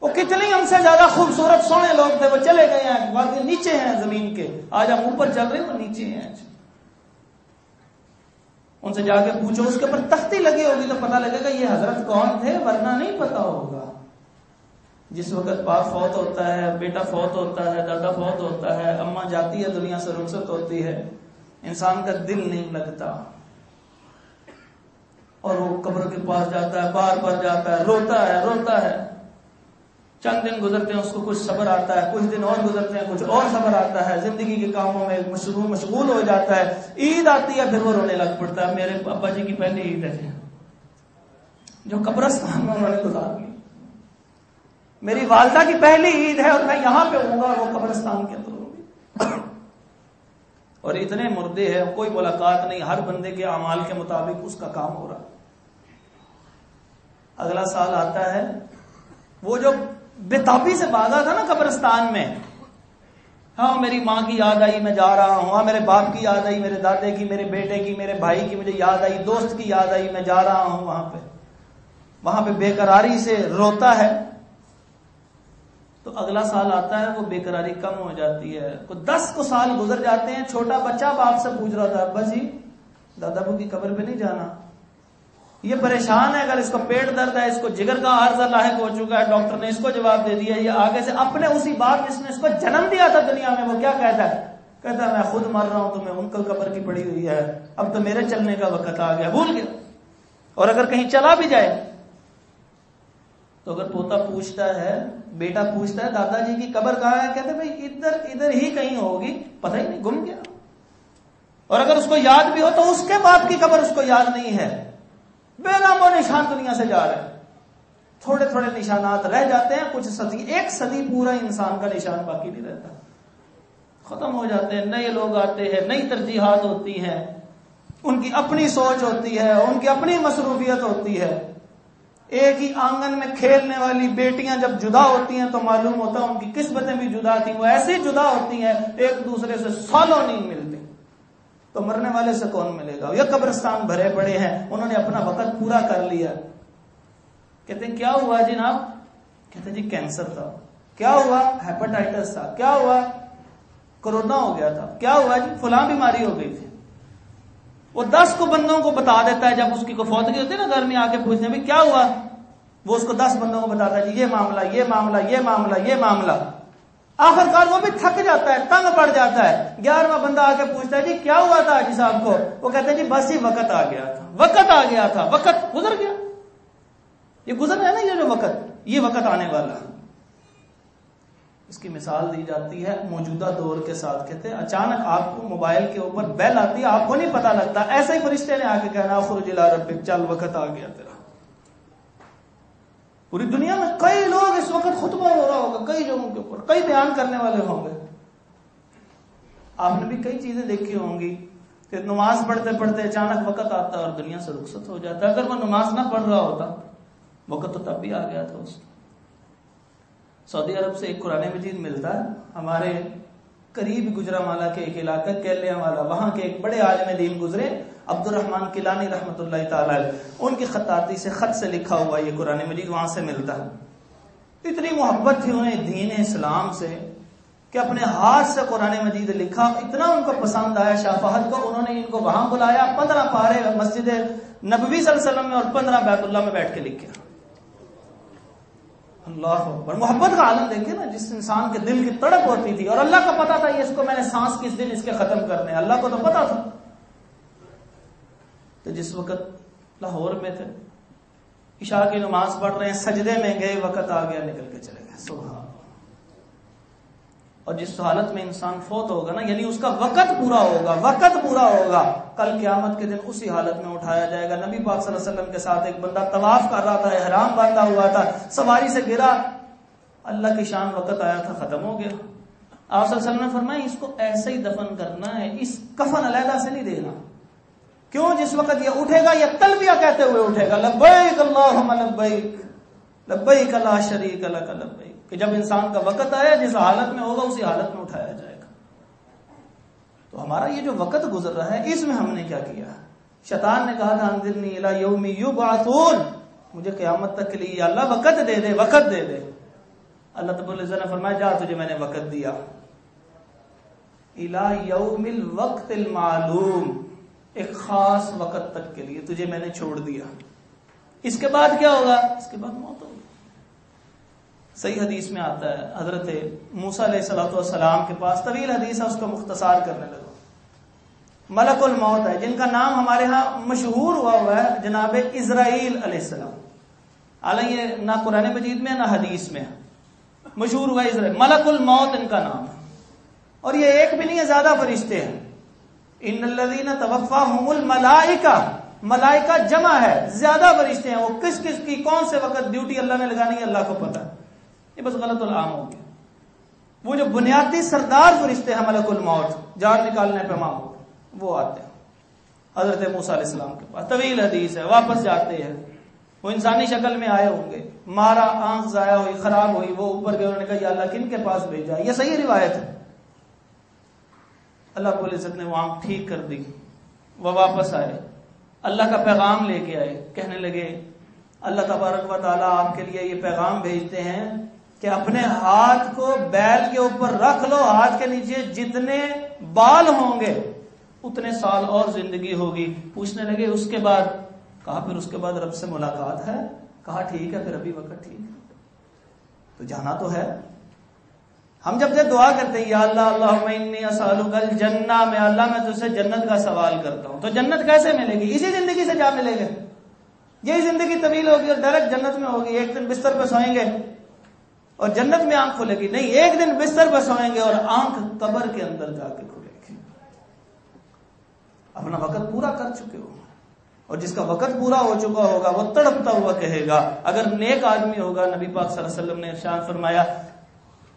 وہ کتنی ہم سے زیادہ خوبصورت سونے لوگ تھے، وہ چلے گئے ہیں، واقعی نیچے ہیں زمین کے، آج ہم اوپر چل رہے ہیں وہ نیچے ہیں۔ ان سے جا کے پوچھو، اس کے اوپر تختی لگی ہوگی تو پتہ لگے گا یہ حضرت کون تھے، ورنہ نہیں پتا ہوگا۔ جس وقت باپ فوت ہوتا ہے، بیٹا فوت ہوتا ہے، دادا فوت ہوتا ہے، اماں جاتی ہے دنیا سے رخصت ہوتی ہے، انسان کا دل نہیں لگتا، اور وہ قبر کے پاس جاتا ہے، بار بار جاتا ہے، روتا ہے۔ چند دن گزرتے ہیں اس کو کچھ صبر آتا ہے، کچھ دن اور گزرتے ہیں کچھ اور صبر آتا ہے، زندگی کے کاموں میں مشغول ہو جاتا ہے۔ عید آتی ہے پھر وہ رونے لگ پڑتا ہے، میرے ابا جی کی پہلی عید ہے جو قبرستان میں انہوں نے گزار لی، میری والدہ کی پہلی عید ہے اور میں یہاں پہ ہوں گا اور وہ قبرستان کے اندر ہوگی۔ اور اتنے مردے ہیں، کوئی ملاقات نہیں، ہر بندے کے اعمال کے مطابق اس کا کام ہو رہا۔ اگلا سال آتا ہے، وہ جو بےتابی سے بھاگا تھا نا قبرستان میں، ہاں میری ماں کی یاد آئی میں جا رہا ہوں، ہاں میرے باپ کی یاد آئی، میرے دادے کی، میرے بیٹے کی، میرے بھائی کی مجھے یاد آئی، دوست کی یاد آئی، میں جا رہا ہوں وہاں پہ بے قراری سے روتا ہے۔ تو اگلا سال آتا ہے، وہ بے قراری کم ہو جاتی ہے، 10 سال گزر جاتے ہیں، چھوٹا بچہ باپ سے پوچھ رہا تھا ابا جی دادا ابو کی قبر پہ نہیں جانا، یہ پریشان ہے، اگر اس کو پیٹ درد ہے، اس کو جگر کا عارضہ لاحق ہو چکا ہے، ڈاکٹر نے اس کو جواب دے دیا، یہ آگے سے اپنے اسی باپ جس نے اس کو جنم دیا تھا دنیا میں، وہ کیا کہتا ہے میں خود مر رہا ہوں، تمہیں انکل قبر کی پڑی ہوئی ہے، اب تو میرے چلنے کا وقت آ گیا، بھول گیا۔ اور اگر کہیں چلا بھی جائے تو اگر پوتا پوچھتا ہے، بیٹا پوچھتا ہے دادا جی کی قبر کہاں ہے، کہتے بھائی ادھر ہی کہیں ہوگی، پتہ ہی نہیں، گم گیا۔ اور اگر اس کو یاد بھی ہو تو اس کے باپ کی قبر اس کو یاد نہیں ہے، بے نام و نشان دنیا سے جا رہے ہیں، تھوڑے تھوڑے نشانات رہ جاتے ہیں، کچھ صدی، ایک صدی پورا انسان کا نشان باقی نہیں رہتا، ختم ہو جاتے ہیں، نئے لوگ آتے ہیں، نئی ترجیحات ہوتی ہیں، ان کی اپنی سوچ ہوتی ہے، ان کی اپنی مصروفیت ہوتی ہے۔ ایک ہی آنگن میں کھیلنے والی بیٹیاں جب جدا ہوتی ہیں تو معلوم ہوتا ہے ان کی قسمتیں بھی جدا تھیں، وہ ایسی جدا ہوتی ہیں ایک دوسرے سے سالوں نہیں ملتی، تو مرنے والے سے کون ملے گا؟ یہ قبرستان بھرے پڑے ہیں، انہوں نے اپنا وقت پورا کر لیا۔ کہتے ہیں کیا ہوا جناب؟ کہتے ہیں جی کینسر تھا، کیا ہوا؟ ہیپاٹائٹس تھا، کیا ہوا؟ کورونا ہو گیا تھا، کیا ہوا جی؟ فلاں بیماری ہو گئی تھی۔ وہ 10 کو بندوں کو بتا دیتا ہے، جب اس کی کوئی فوتگی ہوتی ہے نا گھر میں آ کے پوچھتے ہیں بھائی کیا ہوا، وہ اس کو 10 بندوں کو بتاتا ہے جی یہ معاملہ یہ معاملہ یہ معاملہ یہ معاملہ، آخر کار وہ بھی تھک جاتا ہے، تنگ پڑ جاتا ہے۔ 11واں بندہ آ کے پوچھتا ہے جی کیا ہوا تھا حاجی صاحب کو، وہ کہتے ہیں جی بس ہی وقت آ گیا تھا، وقت آ گیا تھا، وقت گزر گیا، یہ گزر ہے نا، یہ جو وقت، یہ وقت آنے والا۔ اس کی مثال دی جاتی ہے موجودہ دور کے ساتھ. کہتے ہیں اچانک آپ کو موبائل کے اوپر بیل آتی ہے, آپ کو نہیں پتا لگتا, ایسے ہی فرشتے نے آ کے کہنا اخرج الی ربک, چل وقت آ گیا تیرا. پوری دنیا میں کئی لوگ اس وقت خطبہ ہو رہا ہوگا, کئی جگہوں کے اوپر کئی بیان کرنے والے ہوں گے. آپ نے بھی کئی چیزیں دیکھی ہوں گی کہ نماز پڑھتے پڑھتے اچانک وقت آتا ہے اور دنیا سے رخصت ہو جاتا ہے. اگر وہ نماز نہ پڑھ رہا ہوتا وقت تو تب بھی آ گیا تھا اس کو. سعودی عرب سے ایک قرآن مجید ملتا ہے, ہمارے قریب گجرانوالہ کے ایک علاقہ کیلیاں والا, وہاں کے ایک بڑے عالم دین گزرے عبد الرحمن کیلانی رحمۃ اللہ تعالی علیہ, ان کی خطاطی سے خط سے لکھا ہوا یہ قرآن مجید وہاں سے ملتا ہے. اتنی محبت تھی انہیں دین اسلام سے کہ اپنے ہاتھ سے قرآن مجید لکھا. اتنا ان کو پسند آیا شاہ فہد کو, انہوں نے ان کو وہاں بلایا, 15 پارے مسجد نبوی صلی اللہ علیہ وسلم میں اور 15 بیت اللہ میں بیٹھ کے لکھے. اللہ اکبر. محبت کا عالم دیکھیں نا, جس انسان کے دل کی تڑپ ہوتی تھی, اور اللہ کو پتا تھا یہ اس کو میں نے سانس کس دن اس کے ختم کرنے, اللہ کو تو پتا تھا. تو جس وقت لاہور میں تھے, عشاء کی نماز پڑھ رہے ہیں, سجدے میں گئے, وقت آ گیا, نکل کے چلے گئے. سبحان. اور جس حالت میں انسان فوت ہوگا نا, یعنی اس کا وقت پورا ہوگا, وقت پورا ہوگا, کل قیامت کے دن اسی حالت میں اٹھایا جائے گا. نبی پاک صلی اللہ علیہ وسلم کے ساتھ ایک بندہ طواف کر رہا تھا, احرام باندھا ہوا تھا, سواری سے گرا, اللہ کی شان, وقت آیا تھا, ختم ہو گیا. آپ صلی اللہ علیہ وسلم نے فرمایا اس کو ایسے ہی دفن کرنا ہے, اس کفن علیحدہ سے نہیں دینا. کیوں؟ جس وقت یہ اٹھے گا یہ تلبیہ کہتے ہوئے اٹھے گا, لبیک اللہم لبیک لبیک لا شریک لک لبیک. کہ جب انسان کا وقت آیا جس حالت میں ہوگا اسی حالت میں اٹھایا جائے گا. تو ہمارا یہ جو وقت گزر رہا ہے اس میں ہم نے کیا کیا؟ شیطان نے کہا تھا انذرنی الی یوم یبعثون, مجھے قیامت تک کے لیے یا اللہ وقت دے دے, وقت دے دے. اللہ تبارک و تعالی نے فرمایا جا تجھے میں نے وقت دیا, الی یوم الوقت المعلوم, ایک خاص وقت تک کے لیے تجھے میں نے چھوڑ دیا. اس کے بعد کیا ہوگا؟ اس کے بعد موت ہوگی. صحیح حدیث میں آتا ہے حضرت موسیٰ علیہ الصلوۃ والسلام کے پاس, طویل حدیث ہے اس کو مختصار کرنے لگا, ملک الموت ہے جن کا نام ہمارے ہاں مشہور ہوا ہے جناب اسرائیل علیہ السلام. حالانکہ نہ قرآن مجید میں نہ حدیث میں مشہور ہوا اسرائیل, ملک الموت ان کا نام ہے. اور یہ ایک بھی نہیں ہے, زیادہ فرشتے ہیں. ان الذین توفاہم الملائکہ, ملائکہ جمع ہے, زیادہ فرشتے ہیں. وہ کس کس کی کون سے وقت ڈیوٹی اللہ نے لگانی ہے اللہ کو پتا ہے, یہ بس غلط العام ہو گیا. وہ جو بنیادی سردار فرشتے ہیں ملک الموت, جان نکالنے پہ معمول, وہ آتے ہیں حضرت موسیٰ علیہ السلام کے پاس. طویل حدیث ہے, واپس جاتے ہیں, وہ انسانی شکل میں آئے ہوں گے, مارا, آنکھ ضائع ہوئی, خراب ہوئی, وہ اوپر گئے, انہوں نے کہا یا اللہ کن کے پاس بھیجا. یہ صحیح روایت ہے. اللہ رب العزت نے وہ آنکھ ٹھیک کر دی, وہ واپس آئے, اللہ کا پیغام لے کے آئے. کہنے لگے اللہ تبارک و تعالیٰ آپ کے لیے یہ پیغام بھیجتے ہیں کہ اپنے ہاتھ کو بیل کے اوپر رکھ لو, ہاتھ کے نیچے جتنے بال ہوں گے اتنے سال اور زندگی ہوگی. پوچھنے لگے اس کے بعد, کہا پھر اس کے بعد رب سے ملاقات ہے. کہا ٹھیک ہے, پھر ابھی وقت ٹھیک ہے, تو جانا تو ہے. ہم جب سے دعا کرتے ہیں یا اللہ اللہم انی اسألک الجنہ, میں اللہ میں تجھ سے جنت کا سوال کرتا ہوں, تو جنت کیسے ملے گی؟ اسی زندگی سے جا ملے گا. یہی زندگی طویل ہوگی اور ڈائریکٹ جنت میں ہوگی. ایک دن بستر پہ سوئیں گے اور جنت میں آنکھ کھلے گی, نہیں, ایک دن بستر پہ سوئیں گے اور آنکھ قبر کے اندر جا کے کھلے گی. اپنا وقت پورا کر چکے ہو, اور جس کا وقت پورا ہو چکا ہوگا وہ تڑپتا ہوا کہے گا. اگر نیک آدمی ہوگا, نبی پاک صلی اللہ علیہ وسلم نے ارشاد فرمایا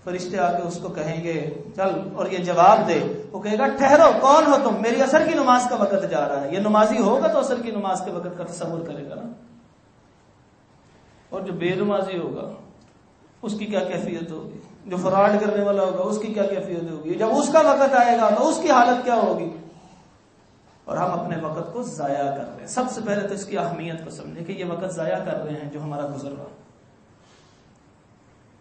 فرشتے آ کے اس کو کہیں گے چل, اور یہ جواب دے, وہ کہے گا ٹھہرو, کون ہو تم؟ میری عصر کی نماز کا وقت جا رہا ہے. یہ نمازی ہوگا تو عصر کی نماز کے وقت کا تصور کرے گا نا. اور جو بے نمازی ہوگا اس کی کیا کیفیت ہوگی, جو فراڈ کرنے والا ہوگا اس کی کیا کیفیت ہوگی, جب اس کا وقت آئے گا تو اس کی حالت کیا ہوگی. اور ہم اپنے وقت کو ضائع کر رہے ہیں. سب سے پہلے تو اس کی اہمیت کو سمجھیں کہ یہ وقت ضائع کر رہے ہیں جو ہمارا گزر رہا.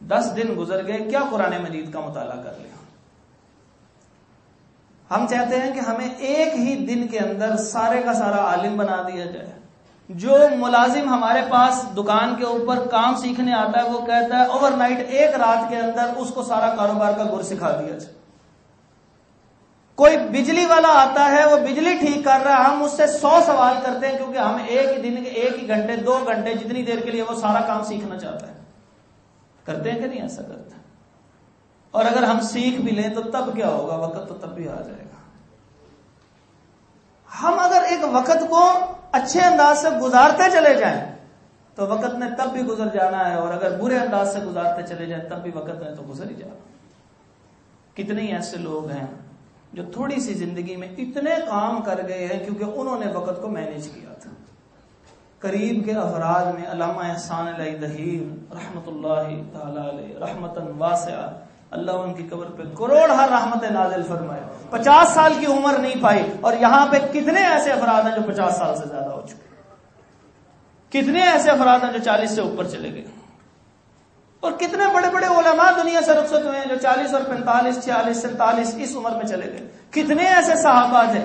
10 دن گزر گئے, کیا قرآن مجید کا مطالعہ کر لیا. ہم چاہتے ہیں کہ ہمیں ایک ہی دن کے اندر سارے کا سارا عالم بنا دیا جائے. جو ملازم ہمارے پاس دکان کے اوپر کام سیکھنے آتا ہے وہ کہتا ہے اوور نائٹ, ایک رات کے اندر اس کو سارا کاروبار کا گر سکھا دیا جائے. کوئی بجلی والا آتا ہے, وہ بجلی ٹھیک کر رہا ہے, ہم اس سے 100 سوال کرتے ہیں کیونکہ ہم ایک ہی دن کے 1 ہی گھنٹے 2 گھنٹے جتنی دیر کے لیے وہ سارا کام سیکھنا چاہتا ہے. کرتے ہیں کہ نہیں؟ ایسا کرتے ہیں. اور اگر ہم سیکھ بھی لیں تو تب کیا ہوگا؟ وقت تو تب بھی آ جائے گا. ہم اگر ایک وقت کو اچھے انداز سے گزارتے چلے جائیں تو وقت نے تب بھی گزر جانا ہے، اور اگر برے انداز سے گزارتے چلے جائیں تب بھی وقت نے تو گزر ہی جانا. کتنے ایسے لوگ ہیں جو تھوڑی سی زندگی میں اتنے کام کر گئے ہیں کیونکہ انہوں نے وقت کو مینج کیا تھا. قریب کے افراد میں علامہ احسان علیہ دہیر رحمۃ اللہ تعالی علیہ رحمتاً واسعہ، اللہ ان کی قبر پہ کروڑہ رحمت نازل فرمائے. 50 سال کی عمر نہیں پائی، اور یہاں پہ کتنے ایسے افراد ہیں جو 50 سال سے زیادہ ہو چکے، کتنے ایسے افراد ہیں جو 40 سے اوپر چلے گئے، اور کتنے بڑے بڑے علماء دنیا سے رخصت ہوئے ہیں جو 40 اور 45 46 47 اس عمر میں چلے گئے. کتنے ایسے صحابہ تھے.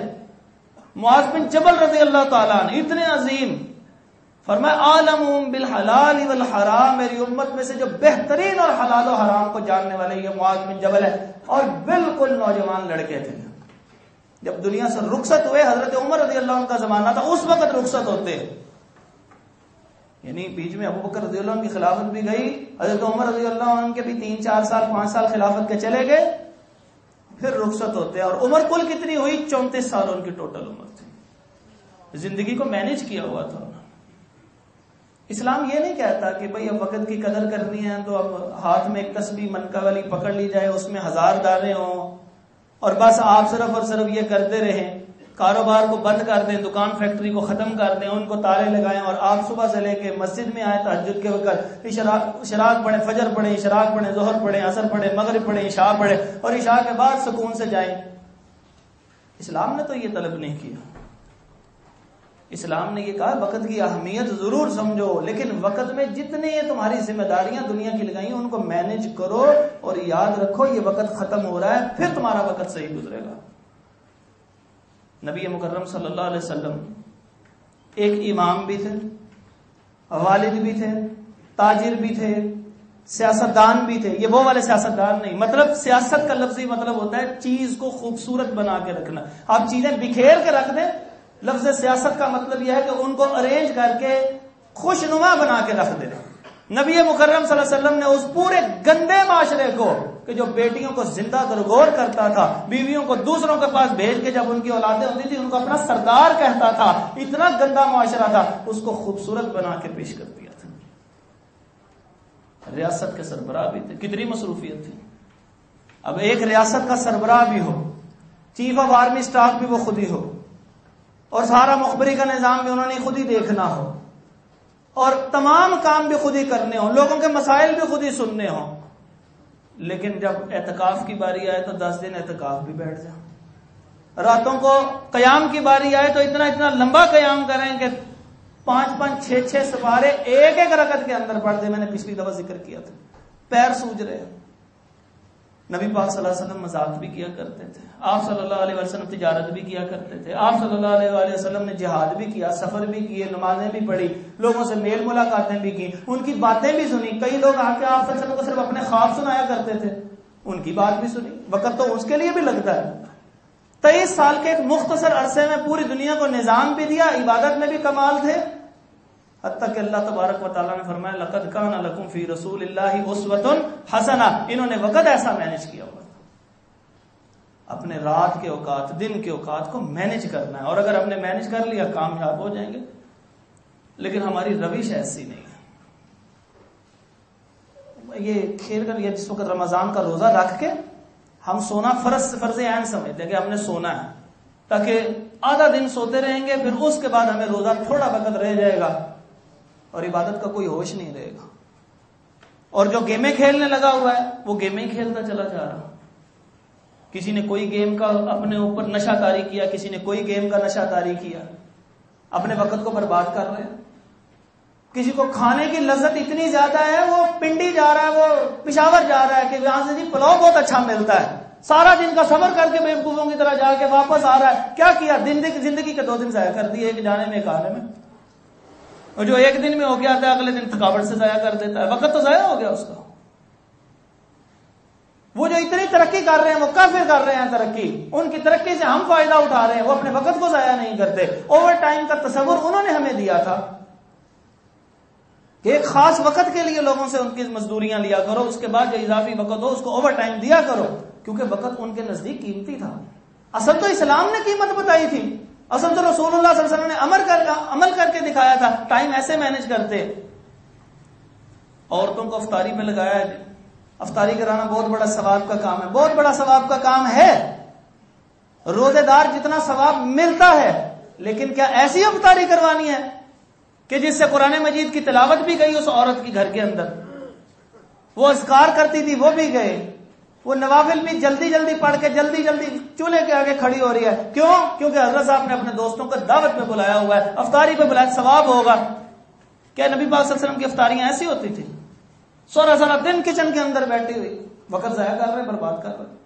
معاذ بن جبل رضی اللہ تعالیٰ عنہ اتنے عظیم، فرمایا عالمہم بالحلال والحرام، میری امت میں سے جو بہترین اور حلال و حرام کو جاننے والے یہ معاذ بن جبل ہے. اور بالکل نوجوان لڑکے تھے. جب دنیا سے رخصت ہوئے، حضرت عمر رضی اللہ عنہ کا زمانہ تھا، اس وقت رخصت ہوتے، یعنی بیچ میں ابو بکر رضی اللہ عنہ کی خلافت بھی گئی، حضرت عمر رضی اللہ عنہ کے بھی 3 4 سال 5 سال خلافت کے چلے گئے، پھر رخصت ہوتے. اور عمر کل کتنی ہوئی؟ 34 سال ان کی ٹوٹل عمر تھی. زندگی کو مینج کیا ہوا تھا. اسلام یہ نہیں کہتا کہ بھئی اب وقت کی قدر کرنی ہے تو اب ہاتھ میں ایک تسبیح منکا والی پکڑ لی جائے، اس میں 1000 دانے ہوں، اور بس آپ صرف اور صرف یہ کرتے رہیں، کاروبار کو بند کر دیں، دکان فیکٹری کو ختم کر دیں، ان کو تالے لگائیں، اور آپ صبح سے لے کے مسجد میں آئے تہجد کے وقت اشراق پڑھیں، فجر پڑھیں، اشراق پڑھیں، ظہر پڑھیں، عصر پڑھیں، مغرب پڑھیں، عشاء پڑھیں، اور عشاء کے بعد سکون سے جائیں. اسلام نے تو یہ طلب نہیں کیا. اسلام نے یہ کہا وقت کی اہمیت ضرور سمجھو، لیکن وقت میں جتنے تمہاری ذمہ داریاں دنیا کی لگائی ان کو مینج کرو، اور یاد رکھو یہ وقت ختم ہو رہا ہے، پھر تمہارا وقت صحیح گزرے گا. نبی مکرم صلی اللہ علیہ وسلم ایک امام بھی تھے، والد بھی تھے، تاجر بھی تھے، سیاستدان بھی تھے. یہ وہ والے سیاستدان نہیں، مطلب سیاست کا لفظی مطلب ہوتا ہے چیز کو خوبصورت بنا کے رکھنا. آپ چیزیں بکھیر کے رکھ دیں، لفظ سیاست کا مطلب یہ ہے کہ ان کو ارینج کر کے خوشنما بنا کے رکھ دیں. نبی مکرم صلی اللہ علیہ وسلم نے اس پورے گندے معاشرے کو کہ جو بیٹیوں کو زندہ درگور کرتا تھا، بیویوں کو دوسروں کے پاس بھیج کے جب ان کی اولادیں ہوتی تھی ان کو اپنا سردار کہتا تھا، اتنا گندا معاشرہ تھا، اس کو خوبصورت بنا کے پیش کر دیا تھا. ریاست کے سربراہ بھی تھے، کتنی مصروفیت تھی. اب ایک ریاست کا سربراہ بھی ہو، چیف آف آرمی اسٹاف بھی وہ خود ہی ہو، اور سارا مخبری کا نظام بھی انہوں نے خود ہی دیکھنا ہو، اور تمام کام بھی خود ہی کرنے ہوں، لوگوں کے مسائل بھی خود ہی سننے ہوں. لیکن جب اعتکاف کی باری آئے تو 10 دن اعتکاف بھی بیٹھ جائیں. راتوں کو قیام کی باری آئے تو اتنا لمبا قیام کریں کہ 5 6 سپارے ایک ایک رکعت کے اندر پڑھ دیں. میں نے پچھلی دفعہ ذکر کیا تھا، پیر سوج رہے ہیں. نبی پاک صلی اللہ علیہ وسلم مذاق بھی کیا کرتے تھے، آپ صلی اللہ علیہ وسلم تجارت بھی کیا کرتے تھے، آپ صلی اللہ علیہ وسلم نے جہاد بھی کیا، سفر بھی کیے، نمازیں بھی پڑھی، لوگوں سے میل ملاقاتیں بھی کی، ان کی باتیں بھی سنی. کئی لوگ آ کے آپ صلی اللہ علیہ وسلم کو صرف اپنے خواب سنایا کرتے تھے، ان کی بات بھی سنی. وقت تو اس کے لیے بھی لگتا ہے. 23 سال کے ایک مختصر عرصے میں پوری دنیا کو نظام بھی دیا، عبادت میں بھی کمال تھے، حتیٰ کہ اللہ تبارک و تعالیٰ نے فرمایا لَقَدْ كَانَ لَكُمْ فِي رَسُولِ اللَّهِ أُسْوَةٌ حَسَنَةٌ. انہوں نے وقت ایسا مینج کیا ہوا تھا. اپنے رات کے اوقات، دن کے اوقات کو مینج کرنا ہے، اور اگر ہم نے مینج کر لیا کامیاب ہو جائیں گے. لیکن ہماری روش ایسی نہیں ہے. یہ کھیل کر یہ جس وقت رمضان کا روزہ رکھ کے ہم سونا فرض عین سمجھتے ہیں کہ ہم نے سونا ہے، تاکہ آدھا دن سوتے رہیں گے، پھر اس کے بعد ہمیں روزہ تھوڑا وقت رہ جائے گا اور عبادت کا کوئی ہوش نہیں رہے گا. اور جو گیمیں کھیلنے لگا ہوا ہے وہ گیمیں کھیلتا چلا جا رہا. کسی نے کوئی گیم کا اپنے اوپر نشہ طاری کیا، کسی نے کوئی گیم کا نشہ طاری کیا، اپنے وقت کو برباد کر رہے ہیں. کسی کو کھانے کی لذت اتنی زیادہ ہے وہ پنڈی جا رہا ہے، وہ پشاور جا رہا ہے کہ یہاں سے جی پلاؤ بہت اچھا ملتا ہے، سارا دن کا سفر کر کے بیوقوفوں کی طرح جا کے واپس آ رہا ہے. کیا کیا؟ زندگی کے 2 دن ضائع کر دیے، ایک جانے میں ایک آنے میں. اور جو ایک دن میں ہو گیا تھا اگلے دن تھکاوٹ سے ضائع کر دیتا ہے. وقت تو ضائع ہو گیا اس کا. وہ جو اتنی ترقی کر رہے ہیں وہ کافر کر رہے ہیں ترقی، ان کی ترقی سے ہم فائدہ اٹھا رہے ہیں، وہ اپنے وقت کو ضائع نہیں کرتے. اوور ٹائم کا تصور انہوں نے ہمیں دیا تھا. کہ ایک خاص وقت کے لیے لوگوں سے ان کی مزدوریاں لیا کرو، اس کے بعد جو اضافی وقت ہو اس کو اوور ٹائم دیا کرو، کیونکہ وقت ان کے نزدیک قیمتی تھا۔ اصل تو اسلام نے قیمت بتائی تھی، اصل تو رسول اللہ صلی اللہ علیہ وسلم نے عمل کر کے دکھایا تھا، ٹائم ایسے مینج کرتے۔ عورتوں کو افطاری پہ لگایا ہے، افطاری کرانا بہت بڑا ثواب کا کام ہے، بہت بڑا ثواب کا کام ہے، روزے دار جتنا ثواب ملتا ہے، لیکن کیا ایسی افطاری کروانی ہے کہ جس سے قرآن مجید کی تلاوت بھی گئی اس عورت کی گھر کے اندر، وہ اذکار کرتی تھی وہ بھی گئے، وہ نوافل بھی جلدی جلدی پڑھ کے جلدی جلدی چولہے کے آگے کھڑی ہو رہی ہے، کیوں؟ کیونکہ حضرت صاحب نے اپنے دوستوں کو دعوت پہ بلایا ہوا ہے، افطاری پہ بلایا، ثواب ہوگا۔ کیا نبی پاک صلی اللہ علیہ وسلم کی افطاریاں ایسی ہوتی تھی؟ سارا دن کچن کے اندر بیٹھی ہوئی، وقت ضائع کر رہے، برباد کر رہے۔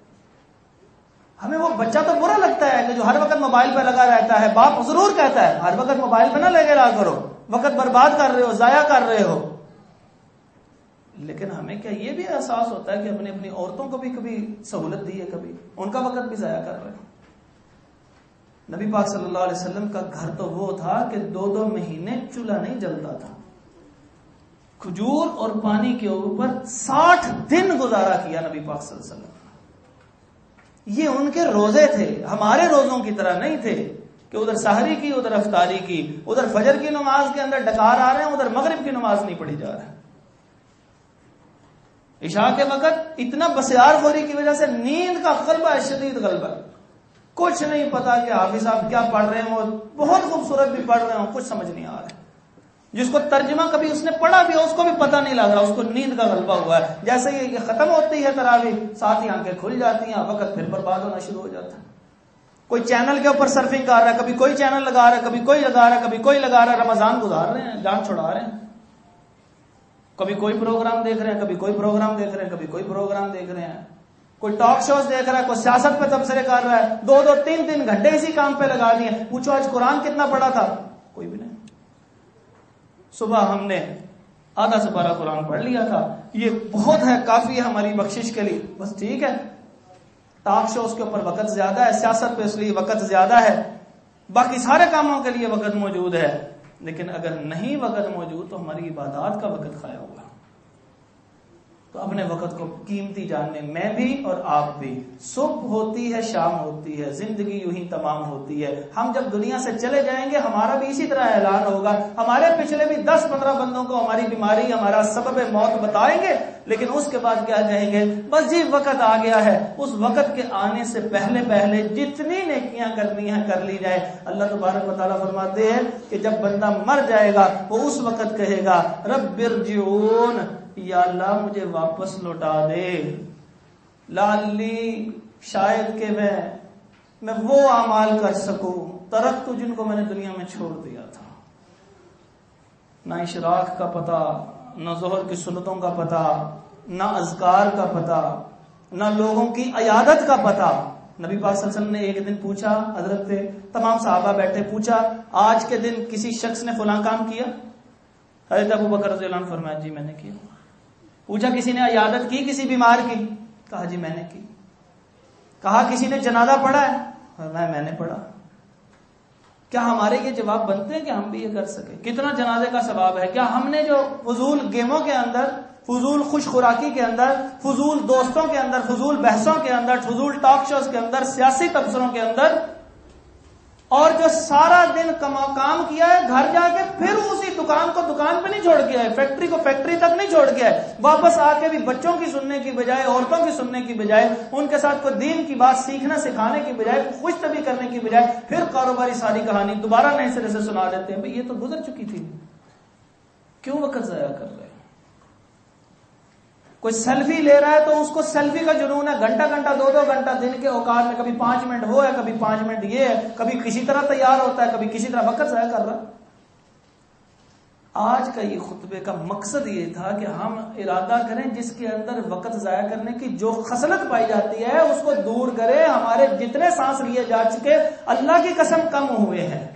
ہمیں وہ بچہ تو برا لگتا ہے کہ جو ہر وقت موبائل پہ لگا رہتا ہے، باپ ضرور کہتا ہے ہر وقت موبائل پہ نہ لگے رہا کرو، وقت برباد کر رہے ہو، ضائع کر رہے ہو، لیکن ہمیں کیا یہ بھی احساس ہوتا ہے کہ ہم نے اپنی عورتوں کو بھی کبھی سہولت دی ہے، کبھی ان کا وقت بھی ضائع کر رہے ہیں؟ نبی پاک صلی اللہ علیہ وسلم کا گھر تو وہ تھا کہ 2 مہینے چولہا نہیں جلتا تھا، کھجور اور پانی کے اوپر 60 دن گزارا کیا نبی پاک صلی اللہ علیہ وسلم۔ یہ ان کے روزے تھے، ہمارے روزوں کی طرح نہیں تھے کہ ادھر سحری کی ادھر افطاری کی، ادھر فجر کی نماز کے اندر ڈکار آ رہے ہیں، ادھر مغرب کی نماز نہیں پڑھی جا رہی۔ عشاء کے وقت اتنا بسیار خوری کی وجہ سے نیند کا غلبہ ہے، شدید غلبہ، کچھ نہیں پتا کہ حافظ صاحب کیا پڑھ رہے ہوں، بہت خوبصورت بھی پڑھ رہے ہوں، کچھ سمجھ نہیں آ رہا۔ جس کو ترجمہ کبھی اس نے پڑھا بھی ہو اس کو بھی پتہ نہیں لگ رہا، اس کو نیند کا غلبہ ہوا ہے۔ جیسے یہ ختم ہوتی ہے تراویح، ساتھ ہی آنکھیں کھل جاتی ہیں، وقت پھر برباد ہونا شروع ہو جاتا ہے۔ کوئی چینل کے اوپر سرفنگ کر رہا ہے، کبھی کوئی چینل لگا رہا ہے، کبھی کوئی لگا رہا ہے، کبھی کوئی لگا رہا ہے، رمضان گزار رہے ہیں، جان چھڑا رہے ہیں، کبھی کوئی پروگرام دیکھ رہے ہیں، کبھی کوئی پروگرام دیکھ رہے ہیں، کبھی کوئی پروگرام دیکھ رہے ہیں، کوئی ٹاک شوز دیکھ رہا ہے، کوئی سیاست پہ تبصرے کر رہا ہے، 2-3 گھنٹے اسی کام پہ لگا دیے۔ پوچھو آج قرآن کتنا پڑھا تھا؟ کوئی بھی نہیں۔ صبح ہم نے آدھا سے 12 قرآن پڑھ لیا تھا، یہ بہت ہے، کافی ہے ہماری بخشش کے لیے، بس ٹھیک ہے۔ ٹاک شوز کے اوپر وقت زیادہ ہے، سیاست پہ اس لیے وقت زیادہ ہے، باقی سارے کاموں کے لیے وقت موجود ہے، لیکن اگر نہیں وقت موجود تو ہماری عبادات کا وقت کھایا ہوگا۔ تو اپنے وقت کو قیمتی جاننے، میں بھی اور آپ بھی، صبح ہوتی ہے شام ہوتی ہے، زندگی یوں ہی تمام ہوتی ہے۔ ہم جب دنیا سے چلے جائیں گے ہمارا بھی اسی طرح اعلان ہوگا، ہمارے پچھلے بھی 10-15 بندوں کو ہماری بیماری، ہمارا سبب موت بتائیں گے، لیکن اس کے بعد کیا کہیں گے؟ بس جی وقت آ گیا ہے۔ اس وقت کے آنے سے پہلے پہلے جتنی نیکیاں کرنی ہیں کر لی جائے۔ اللہ تبارک و تعالیٰ فرماتے ہیں کہ جب بندہ مر جائے گا وہ اس وقت کہے گا رب ارجعون، یا اللہ مجھے واپس لوٹا دے، لعلی، شاید کہ میں وہ اعمال کر سکوں ترکت جن کو میں نے دنیا میں چھوڑ دیا تھا۔ نہ اشراق کا پتہ، نہ ظہر کی سنتوں کا پتہ، نہ اذکار کا پتہ، نہ لوگوں کی عیادت کا پتہ۔ نبی پاک صلی اللہ علیہ وسلم نے ایک دن پوچھا، حضرت تمام صحابہ بیٹھے، پوچھا آج کے دن کسی شخص نے فلاں کام کیا؟ حضرت ابو بکر رضی اللہ عنہ فرمایا جی میں نے کیا۔ پوچھا کسی نے عیادت کی کسی بیمار کی؟ کہا جی میں نے کی۔ کہا کسی نے جنازہ پڑھا ہے؟ فرمایا میں نے پڑھا۔ کیا ہمارے یہ جواب بنتے ہیں کہ ہم بھی یہ کر سکیں؟ کتنا جنازے کا ثواب ہے؟ کیا ہم نے جو فضول گیموں کے اندر، فضول خوش خوراکی کے اندر، فضول دوستوں کے اندر، فضول بحثوں کے اندر، فضول ٹاک شوز کے اندر، سیاسی تبصروں کے اندر، اور جو سارا دن کام کیا ہے، گھر جا کے پھر اسی دکان کو دکان پہ نہیں چھوڑ کے آئے، فیکٹری کو فیکٹری تک نہیں چھوڑ کے آئے، واپس آ کے بھی بچوں کی سننے کی بجائے، عورتوں کی سننے کی بجائے، ان کے ساتھ کوئی دین کی بات سیکھنا سکھانے کی بجائے، خوش طبی کرنے کی بجائے، پھر کاروباری ساری کہانی دوبارہ نئے سرے سے سنا دیتے ہیں۔ بھئی یہ تو گزر چکی تھی، کیوں وقت ضائع کر رہے ہیں؟ کوئی سیلفی لے رہا ہے تو اس کو سیلفی کا جنون ہے، گھنٹہ 2 گھنٹہ دن کے اوقات میں، کبھی 5 منٹ وہ ہے، کبھی 5 منٹ یہ ہے، کبھی کسی طرح تیار ہوتا ہے، کبھی کسی طرح وقت ضائع کر رہا ہے۔ آج کا یہ خطبے کا مقصد یہ تھا کہ ہم ارادہ کریں جس کے اندر وقت ضائع کرنے کی جو خصلت پائی جاتی ہے اس کو دور کریں۔ ہمارے جتنے سانس لیے جا چکے اللہ کی قسم کم ہوئے ہیں،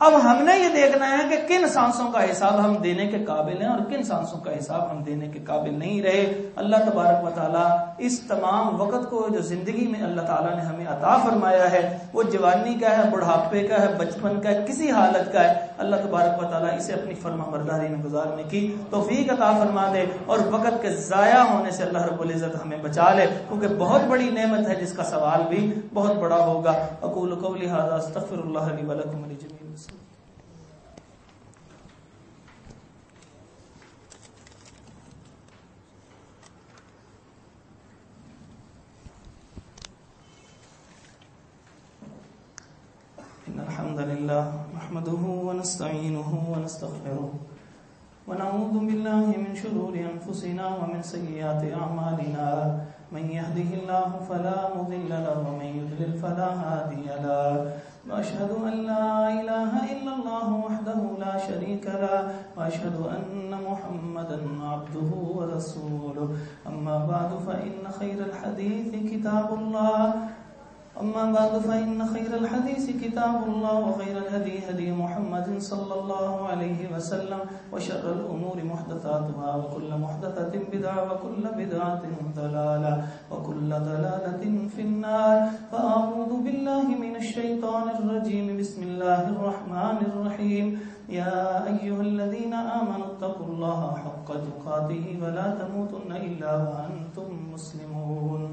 اب ہم نے یہ دیکھنا ہے کہ کن سانسوں کا حساب ہم دینے کے قابل ہیں اور کن سانسوں کا حساب ہم دینے کے قابل نہیں رہے. اللہ تبارک و تعالیٰ اس تمام وقت کو جو زندگی میں اللہ تعالیٰ نے ہمیں عطا فرمایا ہے، وہ جوانی کا ہے، بڑھاپے کا ہے، بچپن کا ہے، کسی حالت کا ہے، اللہ تبارک و تعالیٰ اسے اپنی فرما برداری میں گزارنے کی توفیق عطا فرما دے اور وقت کے ضائع ہونے سے اللہ رب العزت ہمیں بچا لے، کیونکہ بہت بڑی نعمت ہے جس کا سوال بھی بہت بڑا ہوگا. اقول قولی ھذا استغفر اللہ لی ولکم ولجميع الحمد لله نحمده ونستعينه ونستغفره ونعوذ بالله من شرور أنفسنا ومن سيئات أعمالنا من يهده الله فلا مضل له ومن يضلل فلا هادي له وأشهد أن لا إله إلا الله وحده لا شريك له وأشهد أن محمدا عبده ورسوله. أما بعد فإن خير الحديث كتاب الله كتاب الله وخير الهدي هدي محمد صلى الله عليه وسلم وشر الأمور محدثاتها وكل محدثة بدعة وكل بدعة ضلالة وكل ضلالة في النار. فأعوذ بالله من الشيطان الرجيم. بسم الله الرحمن الرحيم. يا أيها الذين آمنوا اتقوا الله حق تقاته ولا تموتن إلا وأنتم مسلمون.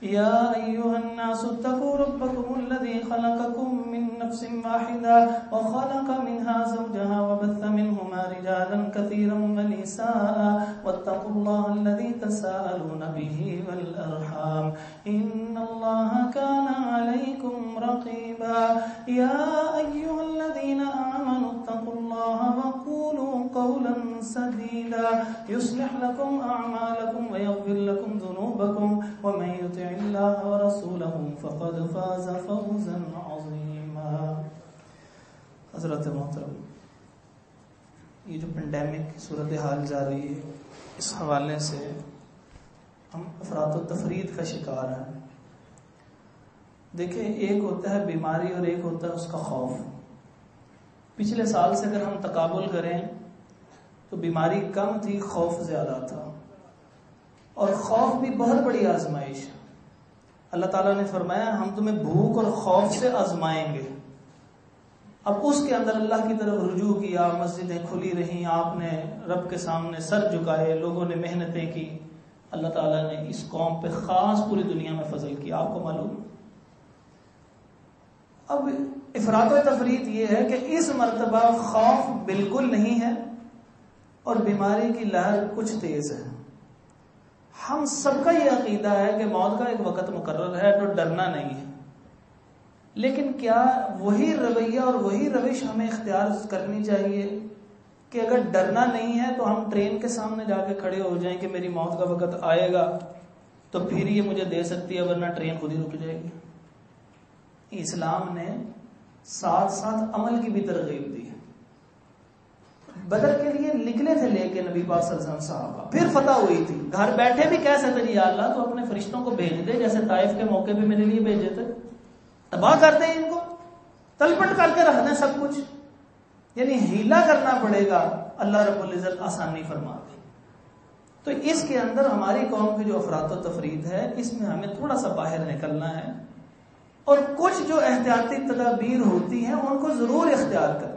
يا أيها الناس اتقوا ربكم الذي خلقكم من نفس واحدة وخلق منها زوجها وبث منهما رجالا كثيرا ونساء واتقوا الله الذي تساءلون به والأرحام إن الله كان عليكم رقيبا. يا أيها الذين آمنوا اتقوا الله وقولوا قولا سديدا يصلح لكم أعمالكم ويغفر لكم ذنوبكم ومن يطع اللہ ورسولہ فقد فاز فوزا عظیما. حضرت محترم، یہ جو پینڈیمک صورتحال جاری ہے، اس حوالے سے ہم افراط و تفرید کا شکار ہیں. دیکھیں، ایک ہوتا ہے بیماری اور ایک ہوتا ہے اس کا خوف. پچھلے سال سے اگر ہم تقابل کریں تو بیماری کم تھی، خوف زیادہ تھا، اور خوف بھی بہت بڑی آزمائش ہے. اللہ تعالیٰ نے فرمایا ہم تمہیں بھوک اور خوف سے آزمائیں گے. اب اس کے اندر اللہ کی طرف رجوع کیا، مسجدیں کھلی رہیں، آپ نے رب کے سامنے سر جھکائے، لوگوں نے محنتیں کی. اللہ تعالیٰ نے اس قوم پہ خاص پوری دنیا میں فضل کیا، آپ کو معلوم. اب افراط و تفریط یہ ہے کہ اس مرتبہ خوف بالکل نہیں ہے اور بیماری کی لہر کچھ تیز ہے. ہم سب کا یہ عقیدہ ہے کہ موت کا ایک وقت مقرر ہے تو ڈرنا نہیں ہے، لیکن کیا وہی رویہ اور وہی روش ہمیں اختیار کرنی چاہیے کہ اگر ڈرنا نہیں ہے تو ہم ٹرین کے سامنے جا کے کھڑے ہو جائیں کہ میری موت کا وقت آئے گا تو پھر یہ مجھے دے سکتی ہے ورنہ ٹرین خود ہی رک جائے گی. اسلام نے ساتھ ساتھ عمل کی بھی ترغیب دی ہے. بدر کے لیے نکلے تھے لے کے نبی پاک صلی اللہ علیہ وسلم صحابہ، پھر فتح ہوئی تھی. گھر بیٹھے بھی کہہ سکتے یا اللہ تو اپنے فرشتوں کو بھیج دے، جیسے طائف کے موقع پہ میرے لیے بھیجے تھے. تباہ کر دیں ان کو، تلپٹ کر کے رکھ دیں سب کچھ. یعنی ہیلا کرنا پڑے گا، اللہ رب العزت آسانی فرما دے. تو اس کے اندر ہماری قوم کی جو افراط و تفرید ہے، اس میں ہمیں تھوڑا سا باہر نکلنا ہے اور کچھ جو احتیاطی تدابیر ہوتی ہیں ان کو ضرور اختیار کرنا.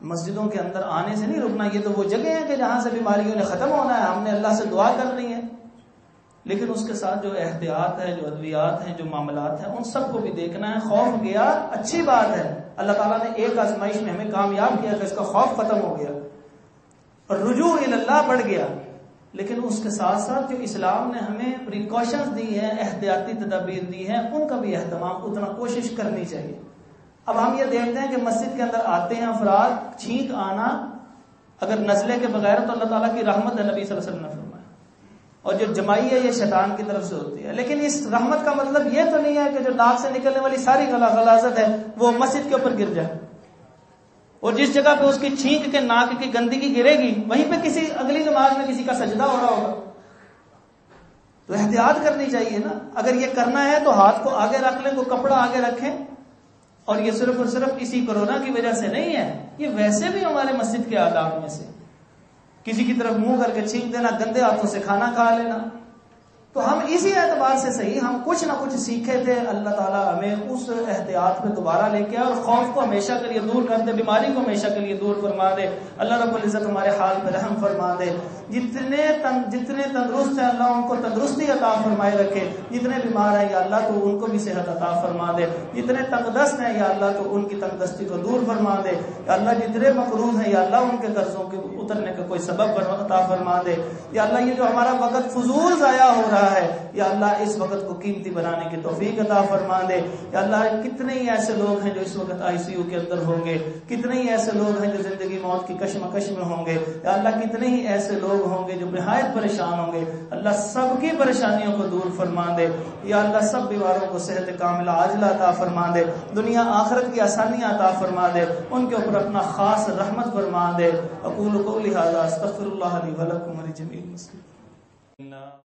مسجدوں کے اندر آنے سے نہیں رکنا. یہ تو وہ جگہ ہے کہ جہاں سے بیماریوں نے ختم ہونا ہے، ہم نے اللہ سے دعا کرنی ہے، لیکن اس کے ساتھ جو احتیاط ہے، جو ادویات ہیں، جو معاملات ہیں، ان سب کو بھی دیکھنا ہے. خوف گیا، اچھی بات ہے، اللہ تعالیٰ نے ایک آزمائش میں ہمیں کامیاب کیا کہ اس کا خوف ختم ہو گیا اور رجوع اللہ بڑھ گیا. لیکن اس کے ساتھ ساتھ جو اسلام نے ہمیں پریکاشنز دی ہیں، احتیاطی تدابیر دی ہیں، ان کا بھی اہتمام اتنا کوشش کرنی چاہیے. اب ہم یہ دیکھتے ہیں کہ مسجد کے اندر آتے ہیں افراد، چھینک آنا اگر نزلے کے بغیر تو اللہ تعالیٰ کی رحمت ہے، نبی صلی اللہ علیہ وسلم نے فرمایا، اور جو جمائی ہے یہ شیطان کی طرف سے ہوتی ہے. لیکن اس رحمت کا مطلب یہ تو نہیں ہے کہ جو ناک سے نکلنے والی ساری غلاظت ہے وہ مسجد کے اوپر گر جائے، اور جس جگہ پہ اس کی چھینک کے ناک کی گندگی گرے گی وہیں پہ کسی اگلی نماز میں کسی کا سجدہ ہو رہا ہوگا. تو احتیاط کرنی چاہیے نا. اگر یہ کرنا ہے تو ہاتھ کو آگے رکھ لیں، کوئی کپڑا آگے رکھیں اور یہ صرف اور صرف اسی کورونا کی وجہ سے نہیں ہے، یہ ویسے بھی ہمارے مسجد کے آداب میں سے، کسی کی طرف منہ کر کے چھینک دینا، گندے ہاتھوں سے کھانا کھا لینا. تو ہم اسی اعتبار سے صحیح ہم کچھ نہ کچھ سیکھے تھے. اللہ تعالیٰ ہمیں اس احتیاط پہ دوبارہ لے کے آئے اور خوف کو ہمیشہ کے لیے دور کر دے، بیماری کو ہمیشہ کے لیے دور فرما دے. اللہ رب العزت ہمارے حال پہ رحم فرما دے. جتنے تندرست ہیں اللہ ان کو تندرستی عطا فرمائے رکھے، جتنے بیمار ہیں یا اللہ تو ان کو بھی صحت عطا فرما دے، جتنے تنگ دست ہیں یا اللہ تو ان کی تنگ دستی کو دور فرما دے. یا اللہ جتنے مقروض ہیں یا اللہ ان کے قرضوں کے اترنے کا کوئی سبب عطا فرما دے. یا اللہ یہ جو ہمارا وقت فضول ضائع ہو رہا ہے یا اللہ اس وقت کو قیمتی بنانے کی توفیق عطا فرما دے. یا اللہ کتنے ہی ایسے لوگ ہیں جو اس وقت ICU کے اندر ہوں گے، کتنے ہی ایسے لوگ ہیں جو زندگی موت کی کشمکش میں ہوں گے. یا اللہ کتنے ہی ایسے لوگ ہوں گے جو نہایت پریشان ہوں گے. اللہ سب کی پریشانیوں کو دور فرما دے. یا اللہ سب بیماروں کو صحت کاملہ عاجلہ عطا فرما دے، دنیا آخرت کی آسانیاں عطا فرما دے، ان کے اوپر اپنا خاص رحمت فرما دے. اقول قولی ھذا استغفر اللہ لی ولکم ولجمیع المسلمین.